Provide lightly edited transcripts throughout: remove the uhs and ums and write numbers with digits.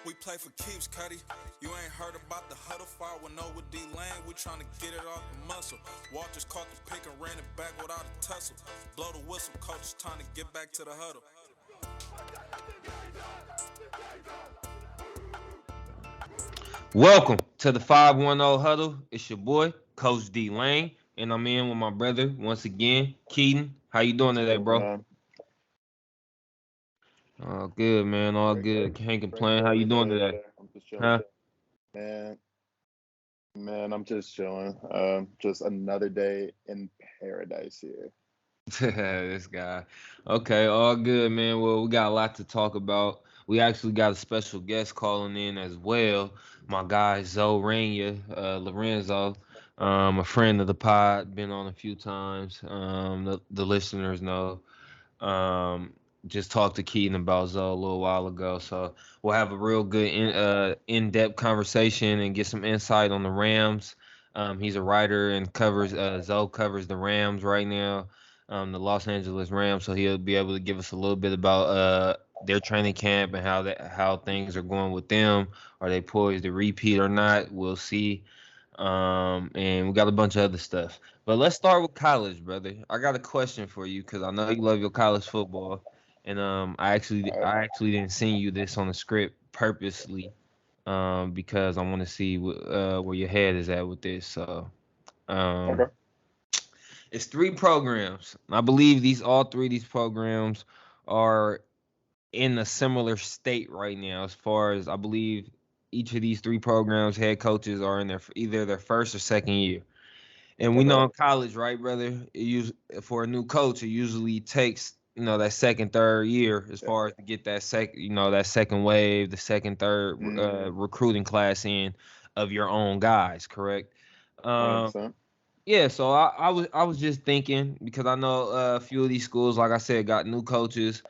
We play for keeps, Cuddy. You ain't heard about the huddle fire with DLane. We tryna get it off the muscle. Walters caught the pick and ran it back without a tussle. Blow the whistle, coach is trying to get back to the huddle. Welcome to the 510 Huddle. It's your boy, Coach DLane, and I'm in with my brother once again, Keaton. How you doing today, bro? All good, man. All good. Can't complain. How you doing today? I'm just chilling. Huh? Man, I'm just chilling. Just another day in paradise here. This guy. Okay, all good, man. Well, we got a lot to talk about. We actually got a special guest calling in as well. My guy Reyna, Lorenzo, a friend of the pod, been on a few times. The listeners know. Um, just talked to Keaton about Zoe a little while ago, so we'll have a real good in-depth conversation and get some insight on the Rams. He's a writer and covers Zoe covers the Rams right now, the Los Angeles Rams, so he'll be able to give us a little bit about their training camp and how things are going with them. Are they poised to repeat or not? We'll see. And we got a bunch of other stuff. But let's start with college, brother. I got a question for you because I know you love your college football, and I actually didn't send you this on the script purposely, because I want to see where your head is at with this. So, um, Okay. it's three programs. I believe all three of these programs are in a similar state right now, as far as I believe each of these three programs head coaches are in either their first or second year. And we know Okay. in college, right, brother, for a new coach, it usually takes, that second, third year as Yeah. far as to get that second wave, the second, third Mm, recruiting class in of your own guys, correct? Um, 100%. yeah, so I was just thinking because I know a few of these schools, like I said, got new coaches,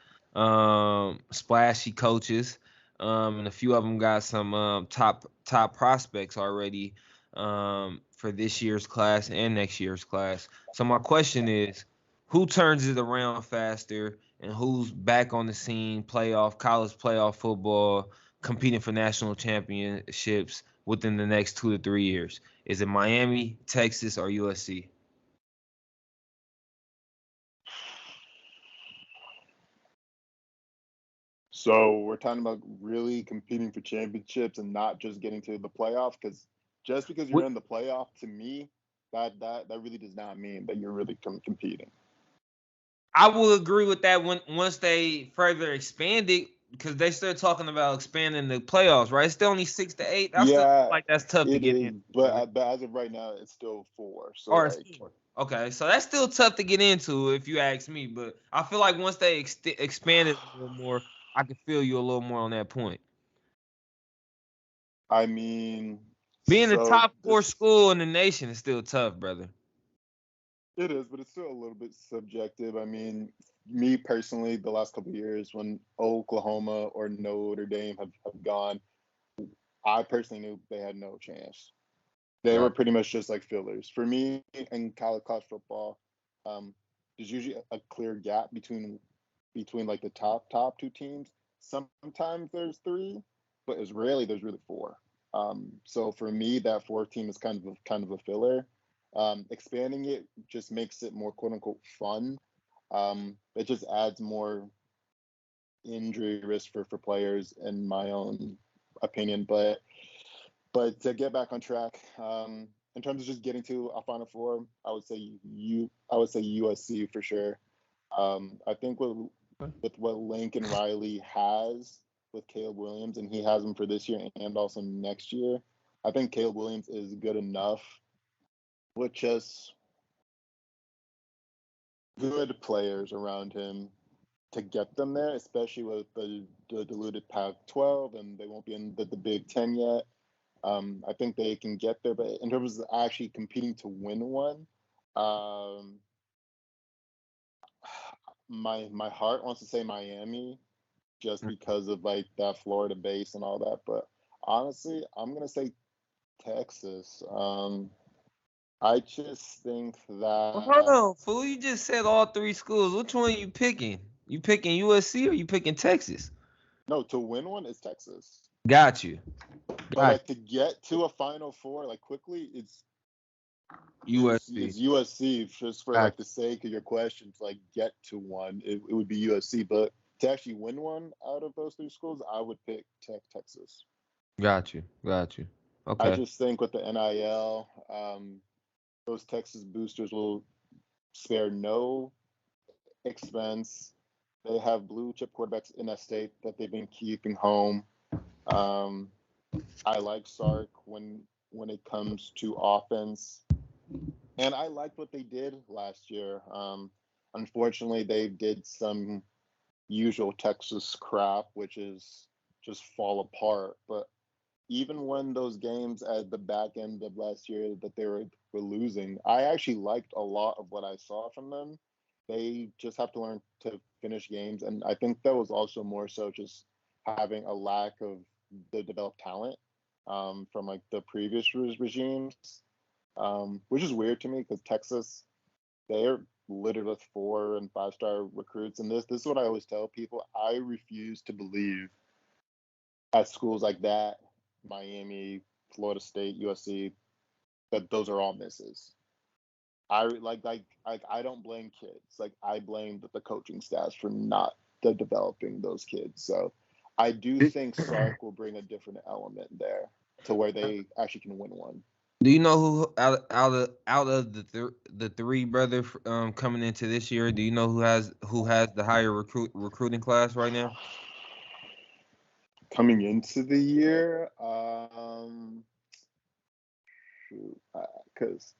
splashy coaches, and a few of them got some top prospects already, for this year's class and next year's class. So my question is, who turns it around faster, and who's back on the scene, college playoff football, competing for national championships within the next 2 to 3 years? Is it Miami, Texas, or USC? So we're talking about really competing for championships and not just getting to the playoff, because just because you're Wh- in the playoff, to me, that really does not mean that you're really competing. I will agree with that once they further expand it, because they start talking about expanding the playoffs, right? It's still only 6 to 8. I still feel Yeah, like that's tough to it get is, into, but brother. but as of right now, it's still four. So Or it's like, 4. Okay, so that's still tough to get into if you ask me. But I feel like once they expand it a little more, I can feel you a little more on that point. I mean, Being the so top four this school in the nation is still tough, brother. it is, but it's still a little bit subjective. I mean, me personally, the last couple of years when Oklahoma or Notre Dame have gone, I personally knew they had no chance. They were Right. pretty much just like fillers. For me in college football, um, there's usually a clear gap between like the top two teams. Sometimes there's three, but it's rarely there's really four. So for me, that fourth team is kind of a filler. Expanding it just makes it more quote unquote fun. It just adds more injury risk for players, in my own opinion. But to get back on track, in terms of just getting to a Final Four, I would say USC for sure. I think with what Lincoln Riley has with Caleb Williams, and he has him for this year and also next year, I think Caleb Williams is good enough with just good players around him to get them there, especially with the diluted Pac-12, and they won't be in the Big Ten yet. I think they can get there, but in terms of actually competing to win one, um, my heart wants to say Miami just because of like that Florida base and all that. But honestly, I'm gonna say Texas. I just think Well, hold that on, fool. You just said all three schools. Which one you picking? You picking USC or you picking Texas? no, to win one is Texas. Got you. But like to get to a Final Four like quickly, it's USC. USC just for Got like the sake of your question to like get to one. It would be USC, but to actually win one out of those three schools, I would pick Texas. Got you. I Okay. just think with the NIL, those Texas boosters will spare no expense. They have blue chip quarterbacks in that state that they've been keeping home. I like Sark when it comes to offense, and I liked what they did last year. Unfortunately, they did some usual Texas crap, which is just fall apart. But even when those games at the back end of last year that they were losing, I actually liked a lot of what I saw from them. They just have to learn to finish games, and I think that was also more so just having a lack of the developed talent from like the previous regimes, which is weird to me because Texas, they're littered with 4 and 5-star recruits, and this is what I always tell people. I refuse to believe at schools like that, Miami, Florida State, USC, that those are all misses. I don't blame kids. Like I blame the coaching staffs for not developing those kids. So I do think Sark will bring a different element there to where they actually can win one. Do you know who out of the three brother coming into this year? Do you know who has the higher recruiting class right now? Coming into the year, because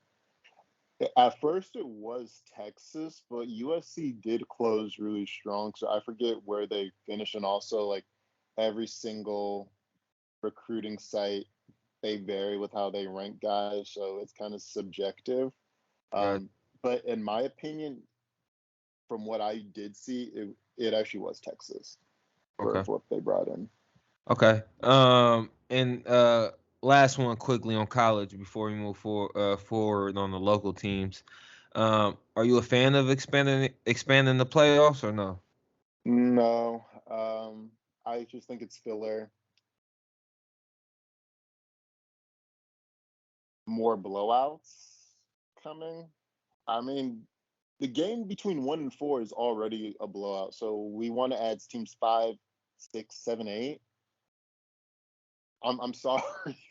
at first it was Texas, but USC did close really strong. So I forget where they finished, and also like every single recruiting site, they vary with how they rank guys, so it's kind of subjective. Got But in my opinion, from what I did see, it actually was Texas for okay. what they brought in. Okay. And last one quickly on college before we move forward on the local teams. Are you a fan of expanding the playoffs or no? No, I just think it's filler. More blowouts coming. I mean, the game between 1 and 4 is already a blowout. So we want to add teams 5, 6, 7, 8. I'm sorry,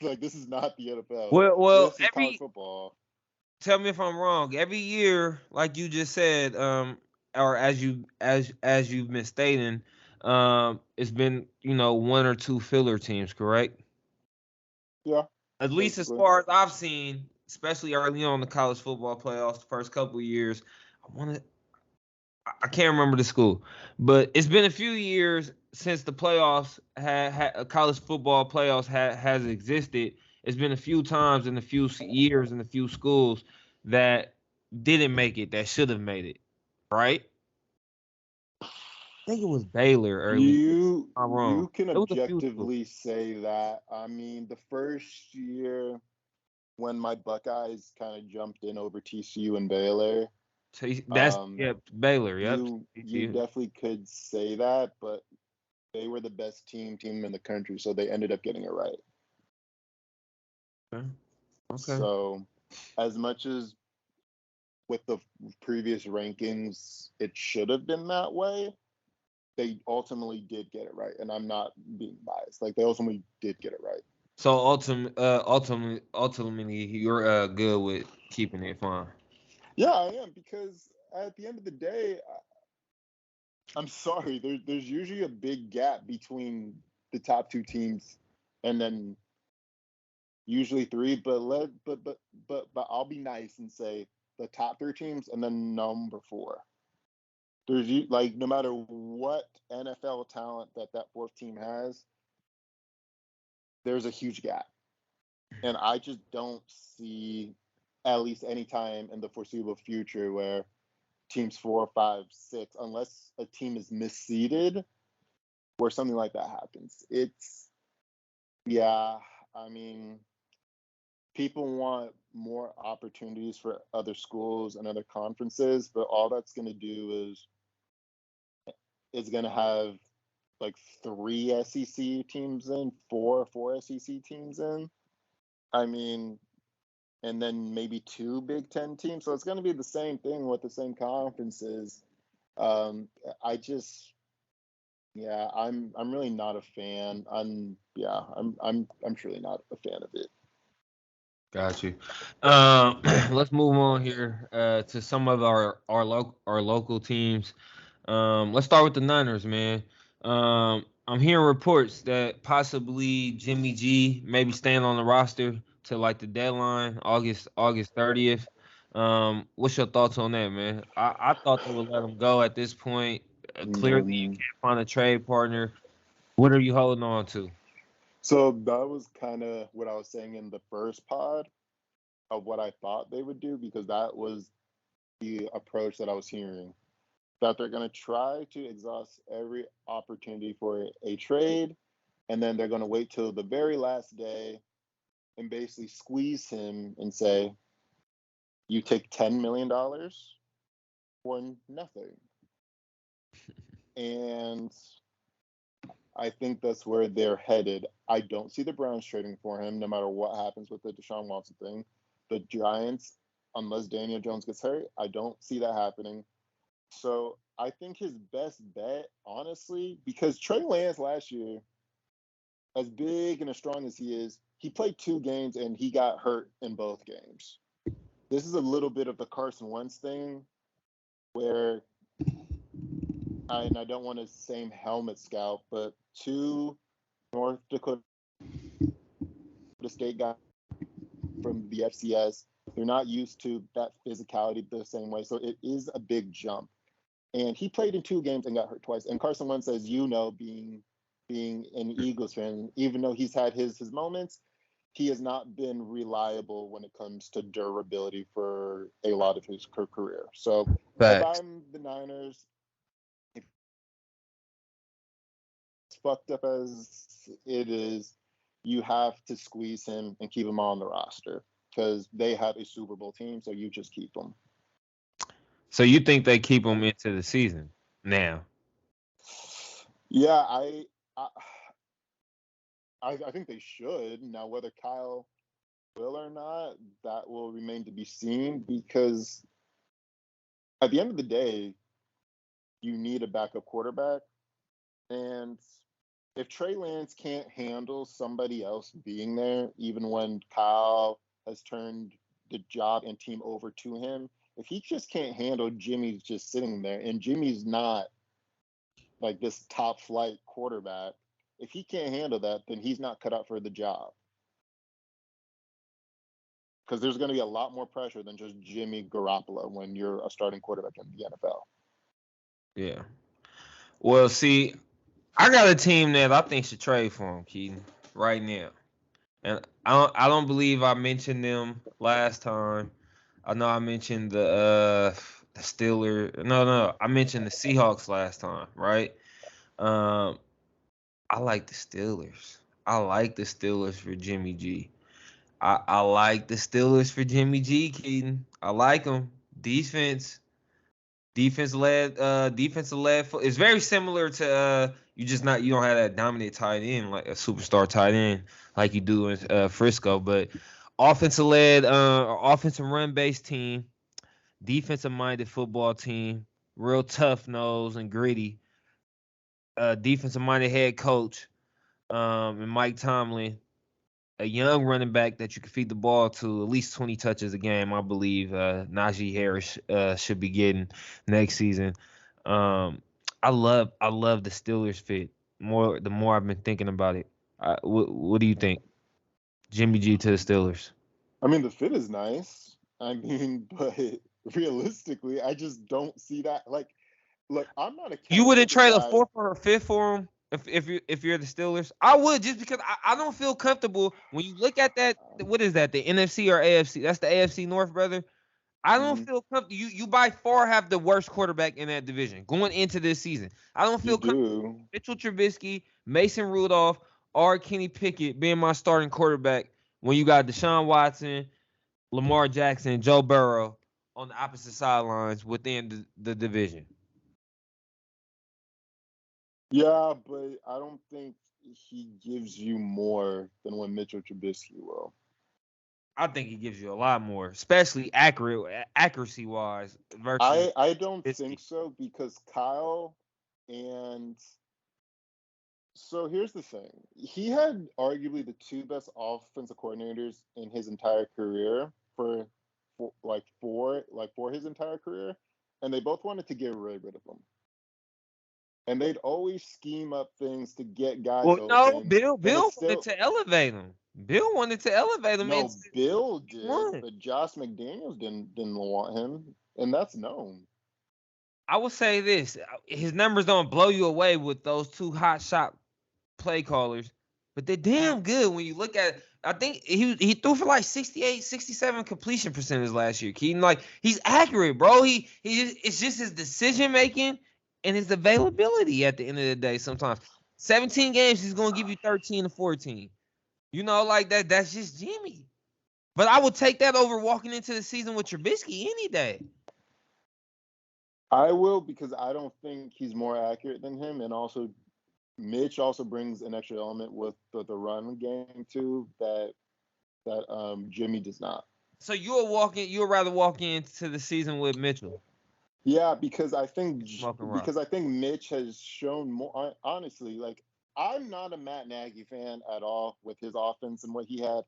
like this is not the NFL. Well, This is college football. tell me if I'm wrong. Every year, like you just said, or as you've been stating, it's been one or two filler teams, correct? Yeah, At least as basically. far as I've seen, especially early on in the college football playoffs, the first couple of years. I can't remember the school, but it's been a few years since the playoffs college football playoffs has existed. It's been a few times in a few years in a few schools that didn't make it that should have made it, right? I think it was Baylor early. I'm wrong. You can It was a few schools. objectively say that. I mean, the first year when my Buckeyes kind of jumped in over TCU and Baylor, So that's Baylor. Yep. you definitely could say that, but they were the best team in the country, so they ended up getting it right. Okay. So, as much as with the previous rankings, it should have been that way, they ultimately did get it right, and I'm not being biased. Like they ultimately did get it right. So ultimately, you're good with keeping it fun. Yeah, I am because at the end of the day, I'm sorry. There's usually a big gap between the top 2 teams, and then usually 3. But I'll be nice and say the top 3 teams, and then number 4. There's like no matter what NFL talent that 4th team has, there's a huge gap, and I just don't see at least any time in the foreseeable future where teams 4, 5, 6, unless a team is misseeded, where something like that happens. Yeah, I mean, people want more opportunities for other schools and other conferences, but all that's going to do is it's going to have like 3 SEC teams in, four SEC teams in. I mean, and then maybe 2 Big Ten teams. So it's going to be the same thing with the same conferences. I just, yeah, I'm really not a fan. I'm truly not a fan of it. Got you. Let's move on here to some of our local teams. Let's start with the Niners, man. I'm hearing reports that possibly Jimmy G maybe staying on the roster to like the deadline, August 30th. What's your thoughts on that, man? I thought they would let him go at this point. Clearly, you Mm. can't find a trade partner. What are you holding on to? So that was kind of what I was saying in the first pod of what I thought they would do, because that was the approach that I was hearing. That they're going to try to exhaust every opportunity for a trade, and then they're going to wait till the very last day and basically squeeze him and say, you take $10 million for nothing. And I think that's where they're headed. I don't see the Browns trading for him, no matter what happens with the Deshaun Watson thing. The Giants, unless Daniel Jones gets hurt, I don't see that happening. So I think his best bet, honestly, because Trey Lance last year, as big and as strong as he is, he played 2 games and he got hurt in both games. This is a little bit of the Carson Wentz thing where, and I don't want to say helmet scout, but 2 North Dakota State guys from the FCS, they're not used to that physicality the same way. So it is a big jump. And he played in 2 games and got hurt twice. And Carson Wentz, as you know, being an Eagles fan, even though he's had his moments, he has not been reliable when it comes to durability for a lot of his career. So if Facts. I'm the Niners, as fucked up as it is, you have to squeeze him and keep him on the roster because they have a Super Bowl team, so you just keep him. So you think they keep him into the season now? Yeah, I think they should. Now, whether Kyle will or not, that will remain to be seen, because at the end of the day, you need a backup quarterback. And if Trey Lance can't handle somebody else being there, even when Kyle has turned the job and team over to him, if he just can't handle Jimmy's just sitting there, and Jimmy's not like this top flight quarterback, if he can't handle that, then he's not cut out for the job. Because there's going to be a lot more pressure than just Jimmy Garoppolo when you're a starting quarterback in the NFL. Yeah. Well, see, I got a team that I think should trade for him, Keaton, right now. And I don't believe I mentioned them last time. I know I mentioned the Steelers. No, I mentioned the Seahawks last time, right? Um, I like the Steelers. I like the Steelers for Jimmy G. I like the Steelers for Jimmy G, Keaton. I like them. Defensive led. It's very similar to you don't have that dominant tight end like a superstar tight end like you do in Frisco, but offensive run based team, defensive minded football team, real tough nose and gritty. Defensive minded head coach, and Mike Tomlin, a young running back that you can feed the ball to at least 20 touches a game. I believe Najee Harris should be getting next season. I love the Steelers fit more. The more I've been thinking about it, what do you think? Jimmy G to the Steelers. I mean, the fit is nice. I mean, but realistically, I just don't see that. Like, look, I'm not a You Kenny wouldn't Pickett trade a guy. fourth or a fifth for him if you're the Steelers. I would, just because I don't feel comfortable when you look at that. What is that? The NFC or AFC? That's the AFC North, brother. I don't Mhm. feel comfortable. You by far have the worst quarterback in that division going into this season. I don't You feel comfortable. do. Mitchell Trubisky, Mason Rudolph, or Kenny Pickett being my starting quarterback when you got Deshaun Watson, Lamar Jackson, Joe Burrow on the opposite sidelines within the division. Yeah, but I don't think he gives you more than what Mitchell Trubisky will. I think he gives you a lot more, especially accuracy wise versus I don't think Trubisky. so because Kyle and so here's the thing. He had arguably the two best offensive coordinators in his entire career for his entire career, and they both wanted to get rid of him. And they'd always scheme up things to get guys Well, no, open, and Bill it's wanted still to elevate him. Bill wanted to elevate him into no. Bill did, one. but Josh McDaniels didn't want him, and that's known. I would say this: his numbers don't blow you away with those two hot shot play callers, but they're damn good when you look at it. I think he threw for like 68, 67 completion percentage last year. Keaton, like he's accurate, bro. It's just his decision making and his availability at the end of the day. Sometimes 17 games he's gonna give you 13 to 14. You know, like that. That's just Jimmy. But I would take that over walking into the season with Trubisky any day. I will because I don't think he's more accurate than him, and also Mitch also brings an extra element with the run game too that Jimmy does not. So you'll rather walk into the season with Mitchell. Yeah, because I think Smoking rock. Mitch has shown more. Honestly, like I'm not a Matt Nagy fan at all with his offense and what he had.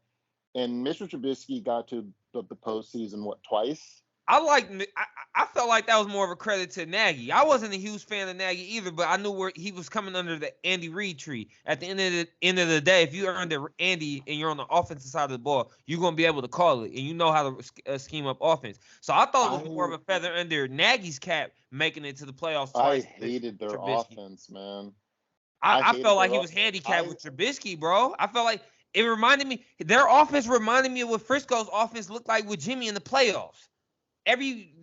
And Mitchell Trubisky got to the postseason twice. I felt like that was more of a credit to Nagy. I wasn't a huge fan of Nagy either, but I knew where he was coming under the Andy Reid tree. At the end of the day, if you earned the Andy and you're on the offensive side of the ball, you're gonna be able to call it, and you know how to scheme up offense. So I thought it was more of I a feather under Nagy's cap making it to the playoffs I twice with hated their Trubisky. offense, man. I I hated felt like their he o- was handicapped I with Trubisky, bro. I felt like it reminded me their offense reminded me of what Frisco's offense looked like with Jimmy in the playoffs. Every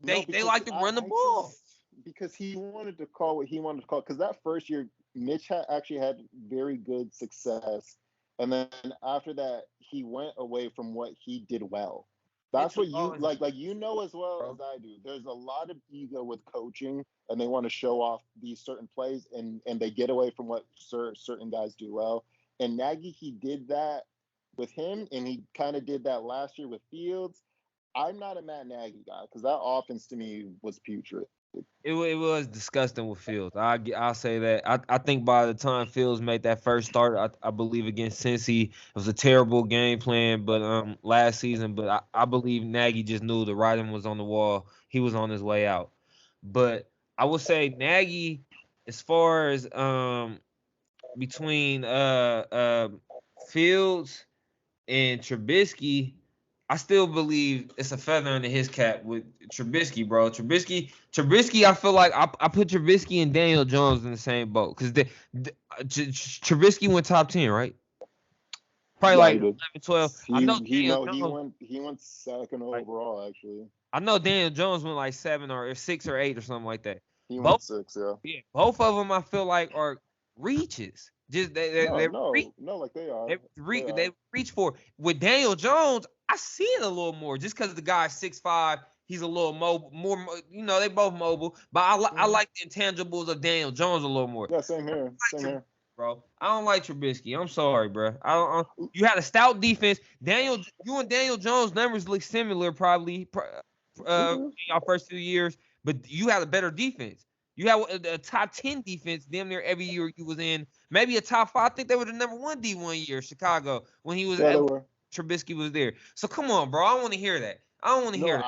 No, they because like to run the I ball. just because he wanted to call what he wanted to call. Because that first year, Mitch actually had very good success, and then after that, he went away from what he did well. That's Mitchell what you always, like you know as well as bro. I do. There's a lot of ego with coaching, and they want to show off these certain plays, and they get away from what certain guys do well. And Nagy, he did that with him, and he kind of did that last year with Fields. I'm not a Matt Nagy guy because that offense to me was putrid. It was disgusting with Fields. I'll say that. I think by the time Fields made that first start, I believe against Cincy, it was a terrible game plan. But last season, but I believe Nagy just knew the writing was on the wall. He was on his way out. But I would say Nagy, as far as between Fields and Trubisky, I still believe it's a feather under his cap with Trubisky, bro. Trubisky. I feel like I put Trubisky and Daniel Jones in the same boat because Trubisky went top 10, right? Probably Yeah, like he 11, did. 12. I know He Daniel no Jones. he went second Like overall actually. I know Daniel Jones went like 7 or 6 or 8 or something like that. He Both went six, yeah. yeah, both of them I feel like are reaches. Just they reach. Like they are. They reach for with Daniel Jones. I see it a little more just because the guy's 6'5". He's a little mobile, they both mobile, but I Mhm. like the intangibles of Daniel Jones a little more. Yeah, same here. I Same don't like here. Trubisky, bro. I don't like Trubisky. I'm sorry, bro. You had a stout defense. You and Daniel Jones numbers look similar, probably We in do. your first few years, but you had a better defense. You had a top 10 defense damn near every year you was in. Maybe a top 5. I think they were the number 1 D one year, Chicago, when he was Yeah, they were. Trubisky was there. So come on, bro. I don't want to hear that. I don't want to No, hear that.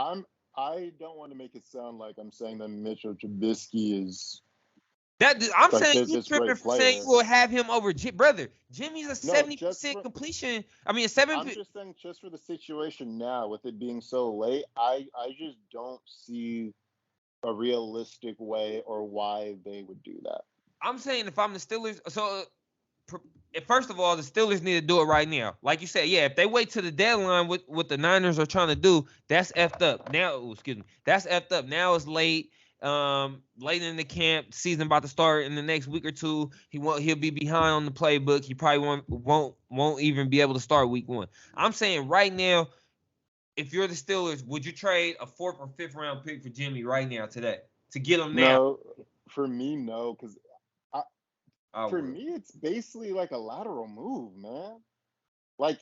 I don't want to make it sound like I'm saying that Mitchell Trubisky is I'm like saying you this tripping great for saying player. you will have him over brother. Jimmy's a No, just 70% for completion. I mean, a 7. I'm just saying just for the situation now with it being so late, I just don't see a realistic way or why they would do that. I'm saying if I'm the Steelers, so first of all, the Steelers need to do it right now. Like you said, yeah, if they wait to the deadline with what the Niners are trying to do, that's effed up. Now, excuse me, that's effed up. Now it's late. Late in the camp, season about to start in the next week or two. He'll be behind on the playbook. He probably won't even be able to start week 1. I'm saying right now, if you're the Steelers, would you trade a 4th or 5th round pick for Jimmy right now today to get him now? No, for me, no, because I For would. me, it's basically like a lateral move, man. Like,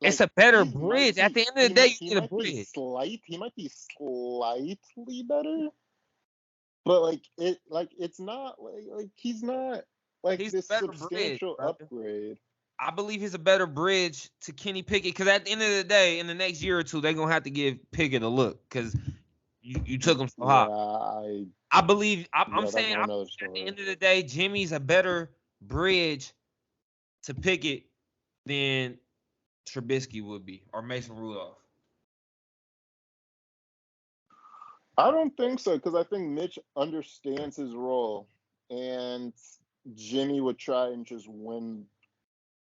It's like a better he might bridge. At be, the end of the day, you he need a might be bridge. he might be slightly better, but it's not like he's not like He's a this better bridge, substantial brother. upgrade. I believe he's a better bridge to Kenny Pickett because at the end of the day, in the next year or two, they're gonna have to give Pickett a look because you took him so high. Yeah, I believe I'm that's saying a I whole nother believe at the story. end of the day, Jimmy's a better bridge to Pickett than Trubisky would be or Mason Rudolph. I don't think so because I think Mitch understands his role, and Jimmy would try and just win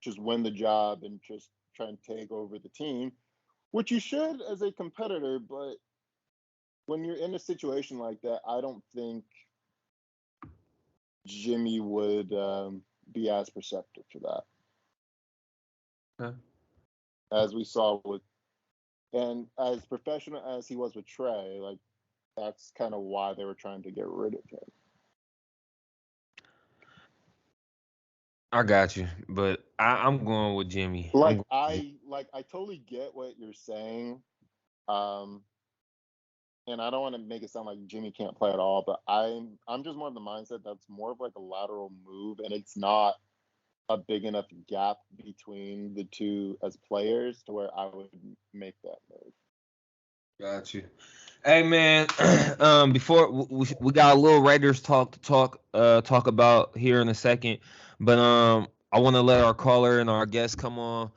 the job and just try and take over the team, which you should as a competitor. But when you're in a situation like that, I don't think Jimmy would be as perceptive to that, Okay. as we saw with, and as professional as he was with Trey. Like that's kind of why they were trying to get rid of him. I got you, but I'm going with Jimmy. I totally get what you're saying. Um, and I don't want to make it sound like Jimmy can't play at all, but I'm just more of the mindset that's more of like a lateral move, and it's not a big enough gap between the two as players to where I would make that move. Got you. Hey man, before we got a little Raiders talk to talk about here in a second, but I want to let our caller and our guest come on.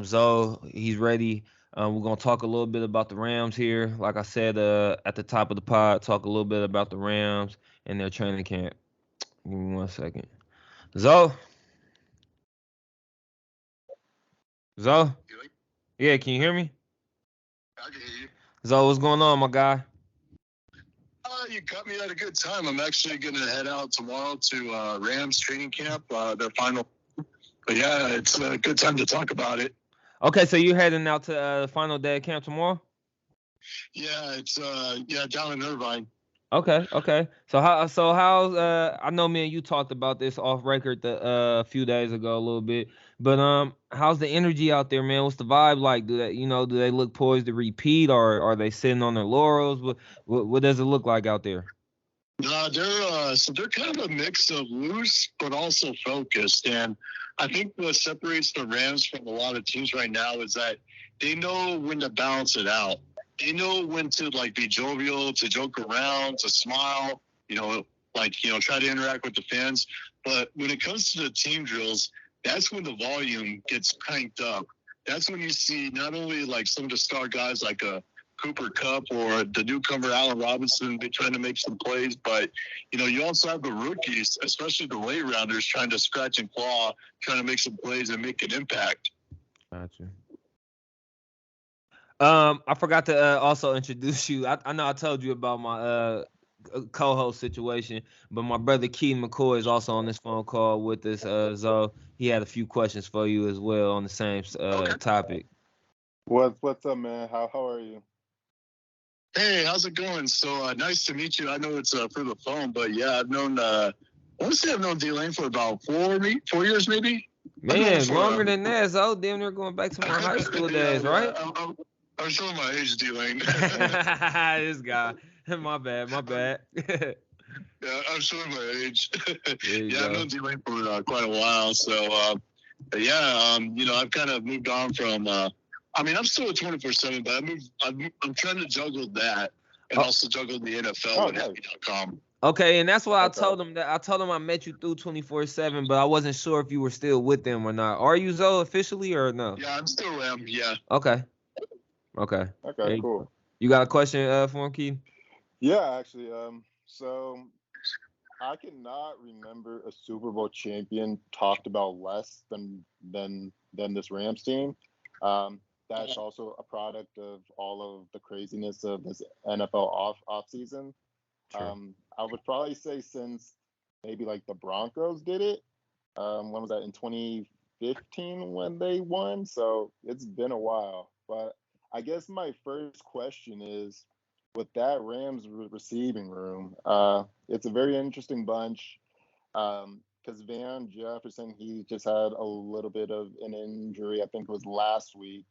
Zoe, he's ready. We're gonna talk a little bit about the Rams here. Like I said, at the top of the pod, talk a little bit about the Rams and their training camp. Give me 1 second. Zoe, Zoe, yeah, can you hear me? I can hear you. Zoe, what's going on, my guy? You got me at a good time. I'm actually going to head out tomorrow to Rams training camp, their final. But yeah, it's a good time to talk about it. Okay, so you're heading out to the final day of camp tomorrow? Yeah, it's down in Irvine. Okay. So how's I know me and you talked about this off record a few days ago a little bit, but how's the energy out there, man? What's the vibe like? Do they look poised to repeat or are they sitting on their laurels? What does it look like out there? They're kind of a mix of loose but also focused, and I think what separates the Rams from a lot of teams right now is that they know when to balance it out. They know when to be jovial, to joke around, to smile, try to interact with the fans. But when it comes to the team drills, that's when the volume gets cranked up. That's when you see not only some of the star guys like Cooper Kupp or the newcomer Allen Robinson be trying to make some plays, but you also have the rookies, especially the late rounders, trying to scratch and claw, trying to make some plays and make an impact. Gotcha. I forgot to also introduce you. I know I told you about my co-host situation, but my brother Keaton McCoy is also on this phone call with us. So he had a few questions for you as well on the same topic. What's up, man? How are you? Hey, how's it going? So nice to meet you. I know it's through the phone, but yeah, I've known DLane for about 4 years, maybe. Man, longer than that. So damn near going back to my high school days, right? I'm showing my age, DLane. This guy. My bad. Yeah, I'm showing my age. Yeah, I've known DLane for quite a while. So, I've kind of moved on from. I'm still at 24/7, but I'm trying to juggle that and also juggle the NFL with Happy.com. Okay, and that's why I told him that. I told him I met you through 24/7, but I wasn't sure if you were still with them or not. Are you Zoe officially or no? Yeah, I'm still am. Yeah. Okay, Cool. You got a question for him, Keith? Yeah, actually. So I cannot remember a Super Bowl champion talked about less than this Rams team. That's also a product of all of the craziness of this NFL off season. Sure. I would probably say since maybe the Broncos did it. When was that, in 2015 when they won? So it's been a while. But I guess my first question is, with that Rams receiving room, it's a very interesting bunch. because Van Jefferson, he just had a little bit of an injury. I think it was last week.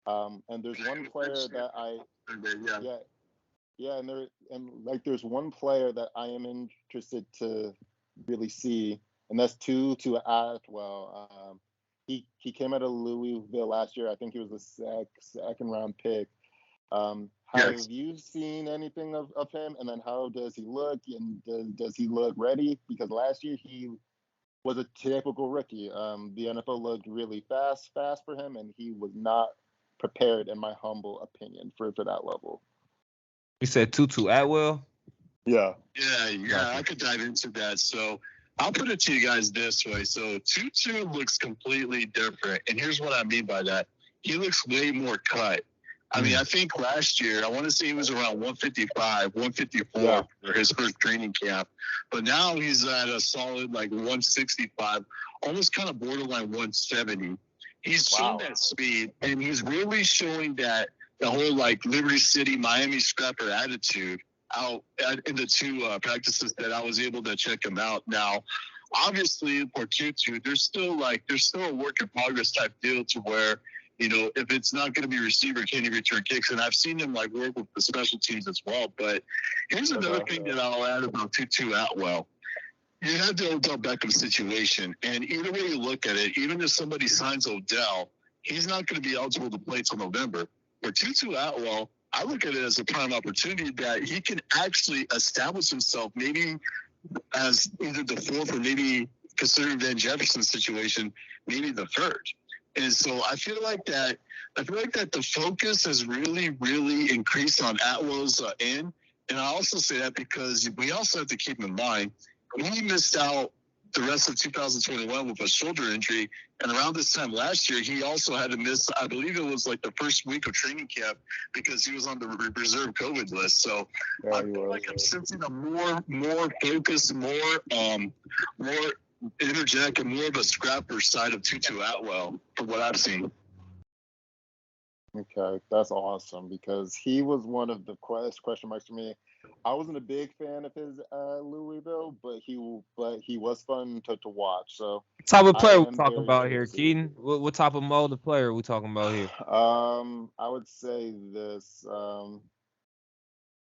And there's one player that there's one player that I am interested to really see, and that's Tutu Atwell. He came out of Louisville last year. I think he was the second round pick. Have you seen anything of him? And then how does he look? And does he look ready? Because last year he was a typical rookie. The NFL looked really fast for him, and he was not prepared, in my humble opinion, for that level. You said Tutu Atwell? Yeah. Yeah, I could dive into that. So I'll put it to you guys this way. So Tutu looks completely different. And here's what I mean by that. He looks way more cut. I mean, I think last year, I want to say he was around 155, 154 for his first training camp. But now he's at a solid, 165, almost kind of borderline 170. He's shown that speed, and he's really showing that the whole, Liberty City, Miami scrapper attitude out in the two practices that I was able to check him out. Now, obviously, for Tutu, there's still a work in progress type deal to where, if it's not going to be receiver, can he return kicks? And I've seen him work with the special teams as well. But here's another thing that I'll add about Tutu Atwell. You have the Odell Beckham situation, and either way you look at it, even if somebody signs Odell, he's not going to be eligible to play until November. For Tutu Atwell, I look at it as a prime opportunity that he can actually establish himself maybe as either the fourth or maybe, considering Van Jefferson's situation, maybe the third. And so I feel like that the focus has really, really increased on Atwell's end. And I also say that because we also have to keep in mind, he missed out the rest of 2021 with a shoulder injury. And around this time last year, he also had to miss, I believe it was the first week of training camp because he was on the reserve COVID list. So I feel like I'm sensing a more focused, more energetic, and more of a scrapper side of Tutu Atwell from what I've seen. Okay, that's awesome because he was one of the question marks for me. I wasn't a big fan of his Louisville, but he was fun to watch. So what type of player we talking about here, Keaton? What type of mold of player are we talking about here? I would say this.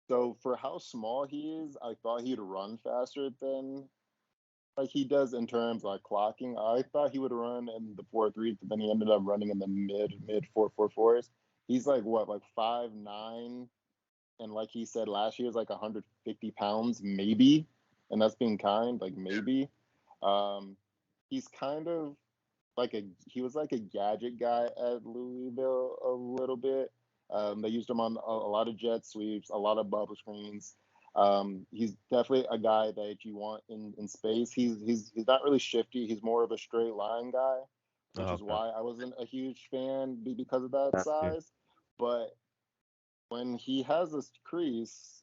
So for how small he is, I thought he'd run faster than he does in terms of clocking. I thought he would run in the 4.3s, but then he ended up running in the mid 4.44s. He's 5'9", and like he said last year, is 150 pounds maybe, and that's being kind, maybe. He's kind of he was a gadget guy at Louisville a little bit. They used him on a lot of jet sweeps, a lot of bubble screens. He's definitely a guy that you want in space. He's not really shifty. He's more of a straight line guy, which is why I wasn't a huge fan because of that size. But when he has this crease,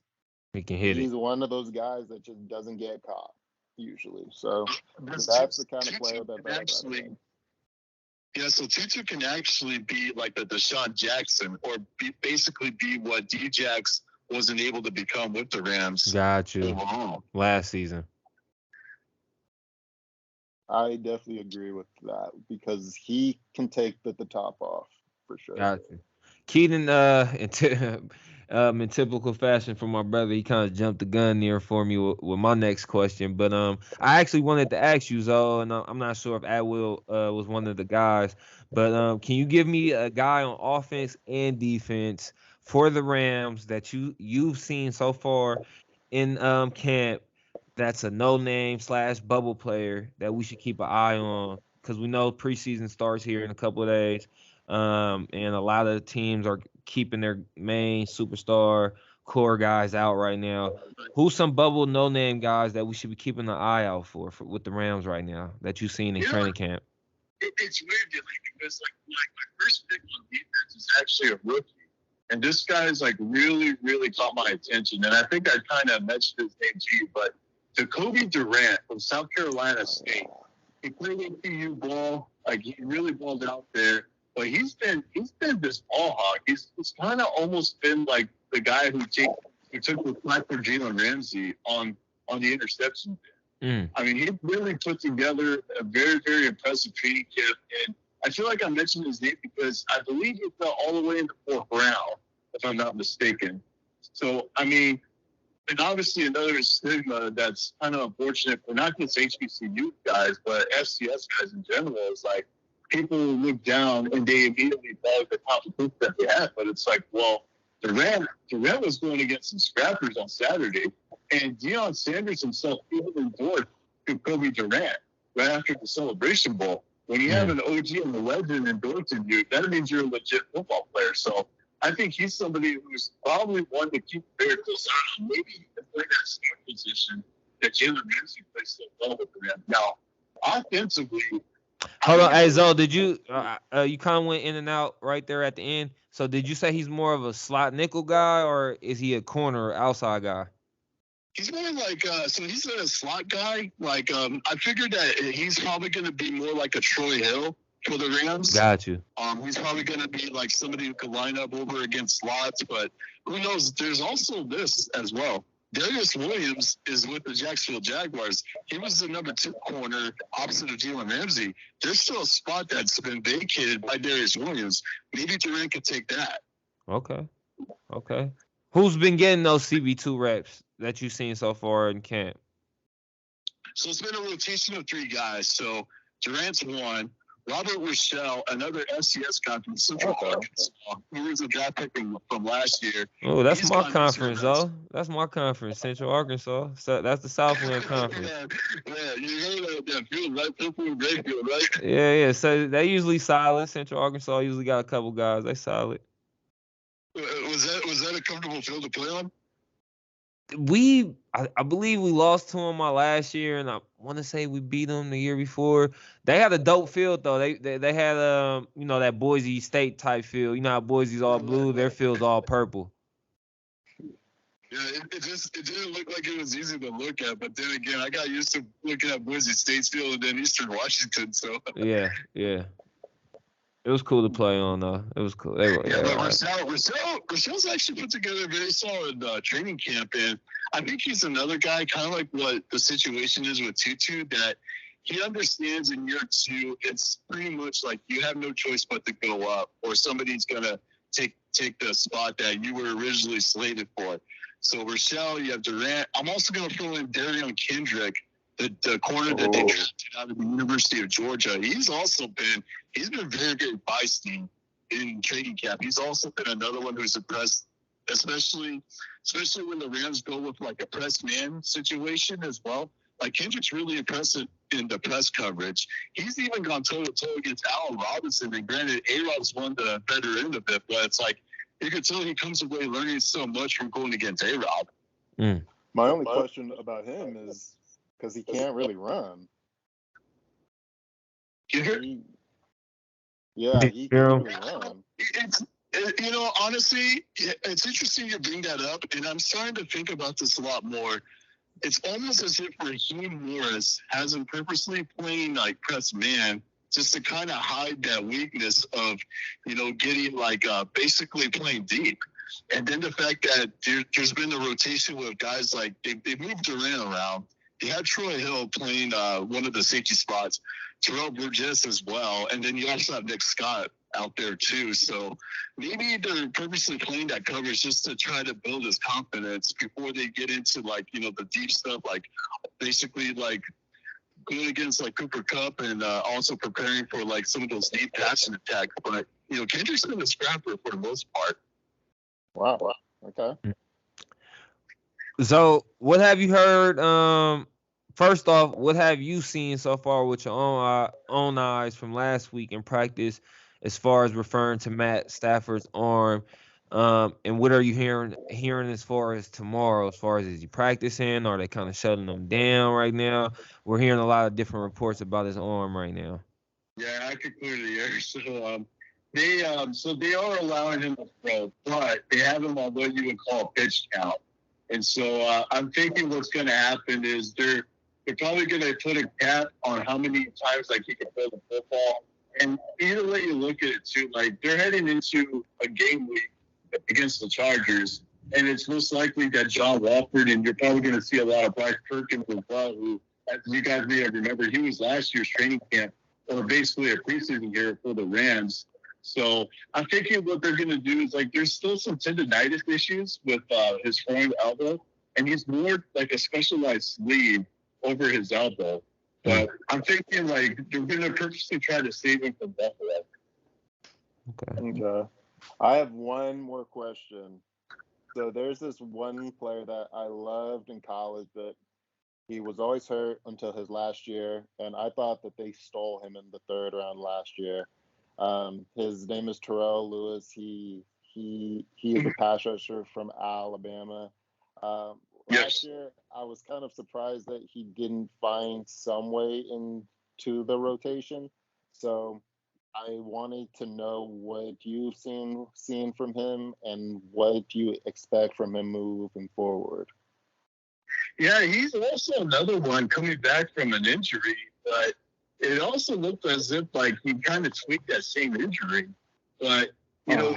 he can hit he's one of those guys that just doesn't get caught usually. So that's the kind of player that actually. Yeah, so Tutu can actually be like the Deshaun Jackson, or basically be what D-Jax wasn't able to become with the Rams. Got you. Last season. I definitely agree with that because he can take the top off for sure. Got you. Keaton, in typical fashion for my brother, he kind of jumped the gun there for me with my next question. But I actually wanted to ask you, Zoe, and I'm not sure if Atwell was one of the guys, but can you give me a guy on offense and defense for the Rams that you've seen so far in camp that's a no-name / bubble player that we should keep an eye on? Because we know preseason starts here in a couple of days. And a lot of teams are keeping their main superstar core guys out right now. Who's some bubble no-name guys that we should be keeping an eye out for with the Rams right now that you've seen in training camp? It's weird, because my first pick on defense is actually a rookie, and this guy's really, really caught my attention. And I think I kind of mentioned his name to you, but Jacoby Durant from South Carolina State. He played APU ball, he really balled out there. But he's been this ball hog. He's kind of almost been like the guy who took the flag for Jalen Ramsey on the interception. I mean, he really put together a very, very impressive training camp. And I feel like I mentioned his name because I believe he fell all the way in the fourth round, if I'm not mistaken. So, I mean, and obviously another stigma that's kind of unfortunate for not just HBCU guys, but FCS guys in general is like people look down and they immediately follow the competition that they have. But it's like, well, Durant was going against some scrappers on Saturday, and Deion Sanders himself even endorsed Kobe Durant right after the Celebration Bowl. When you have an OG and a legend endorsing you, that means you're a legit football player. So I think he's somebody who's probably one to keep very close on. Maybe he can play that start position that Jalen Ramsey plays so well with them. Now, offensively, hold on, hey Zoe, did you you kind of went in and out right there at the end? So did you say he's more of a slot nickel guy, or is he a corner or outside guy? He's more like so he's a slot guy. Like I figured that he's probably going to be more like a Troy Hill for the Rams. Got you. He's probably going to be like somebody who could line up over against slots, but who knows? There's also this as well. Darius Williams is with the Jacksonville Jaguars. He was the number 2 corner opposite of Jalen Ramsey. There's still a spot that's been vacated by Darius Williams. Maybe Durant could take that. Okay. Who's been getting those CB2 reps that you've seen so far in camp? So it's been a rotation of 3 guys. So Durant's one. Robert Rochelle, another FCS guy from Central Arkansas, who was a draft pick from last year. Oh, that's my conference, though. That's my conference, Central Arkansas. So that's the Southland Conference. Yeah, you heard that field, right? Pittsburgh Grayfield, right? Yeah. So they usually solid. Central Arkansas usually got a couple guys. They solid. Was that a comfortable field to play on? I believe we lost to them my last year, and I want to say we beat them the year before. They had a dope field though. They had that Boise State type field. You know how Boise's all blue, their field's all purple. Yeah, it didn't look like it was easy to look at, but then again, I got used to looking at Boise State's field and then Eastern Washington. So yeah. It was cool to play on, though. It was cool. But Rochelle's actually put together a very solid training camp, and I think he's another guy, kind of like what the situation is with Tutu, that he understands in year 2, it's pretty much like you have no choice but to go up, or somebody's going to take the spot that you were originally slated for. So Rochelle, you have Durant. I'm also going to throw in Darion Kendrick, the corner that they drafted out of the University of Georgia. He's been very, very feisty in training camp. He's also been another one who's impressed, especially when the Rams go with like a press man situation as well. Like Kendrick's really impressive in the press coverage. He's even gone toe-to-toe against Allen Robinson. And granted, A-Rob's won the better end of it, but it's like you could tell he comes away learning so much from going against A-Rob. My only question about him is because he can't really run. He can't really run. Honestly, it's interesting you bring that up, and I'm starting to think about this a lot more. It's almost as if Raheem Morris has him purposely playing like press man just to kind of hide that weakness of, getting basically playing deep. And then the fact that there's been a rotation with guys like they moved Durant around. They had Troy Hill playing one of the safety spots, Terrell Burgess as well, and then you also have Nick Scott out there too. So maybe they're purposely playing that coverage just to try to build his confidence before they get into the deep stuff, basically going against Cooper Kupp and also preparing for some of those deep passing attacks. But Kendrick's been a scrapper for the most part. Wow. Okay. So, what have you heard? First off, what have you seen so far with your own eyes from last week in practice, as far as referring to Matt Stafford's arm? And what are you hearing as far as tomorrow? As far as is he practicing? Are they kind of shutting him down right now? We're hearing a lot of different reports about his arm right now. Yeah, I could clearly hear. So they are allowing him to throw, but they have him on what you would call a pitch count. And so I'm thinking what's going to happen is they're probably going to put a cap on how many times he can throw the football. And either way you look at it too, they're heading into a game week against the Chargers, and it's most likely that John Walford, and you're probably going to see a lot of Bryce Perkins as well, who as you guys may remember, he was last year's training camp, or basically a preseason here for the Rams. So I'm thinking what they're going to do is, like, there's still some tendonitis issues with his forearm elbow, and he's more like a specialized sleeve over his elbow. But I'm thinking, like, they're going to purposely try to save him from Buffalo. Okay. I have one more question. So there's this one player that I loved in college, but he was always hurt until his last year, and I thought that they stole him in the 3rd round last year. His name is Terrell Lewis. He is a pass rusher from Alabama. Last year, I was kind of surprised that he didn't find some way into the rotation. So I wanted to know what you've seen from him and what you expect from him moving forward. Yeah, he's also another one coming back from an injury, but it also looked as if, like, he kind of tweaked that same injury. But, you know,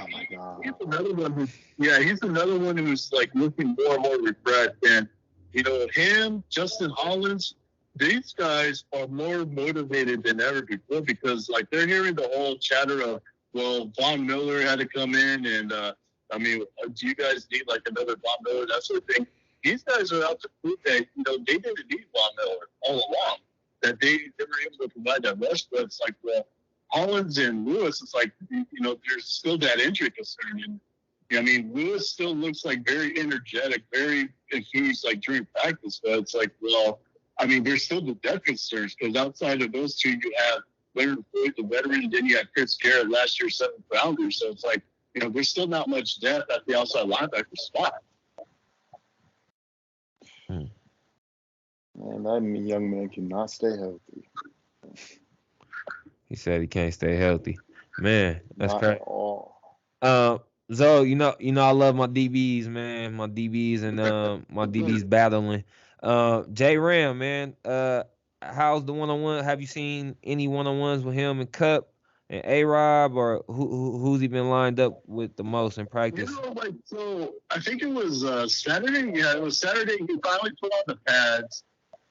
he's another one he's another one who's, like, looking more and more refreshed. And, you know, him, Justin Hollins, these guys are more motivated than ever before because, like, they're hearing the whole chatter of, well, Von Miller had to come in, and, I mean, do you guys need, like, another Von Miller, that sort of thing. These guys are out to prove that, you know, they didn't need Von Miller all along, that they were able to provide that rush. But it's like, well, Hollins and Lewis, it's like, you know, there's still that injury concern. And, I mean, Lewis still looks like very energetic, very enthused, like, during practice. But it's like, well, I mean, there's still the depth concerns because outside of those two, you have Leonard Floyd, the veteran, and then you have Chris Garrett, last year's 7th rounder. So it's like, you know, there's still not much depth at the outside linebacker spot. Man, that young man cannot stay healthy. He said he can't stay healthy. Man, that's Not crazy. at all. Zoe, you know, I love my DBs, man. My DBs and my DBs battling. J Ram, man. How's the one-on-one? Have you seen any one-on-ones with him and Cup and A-Rob, or who's he been lined up with the most in practice? You know, like, so I think it was Saturday. Yeah, it was Saturday. He finally put on the pads,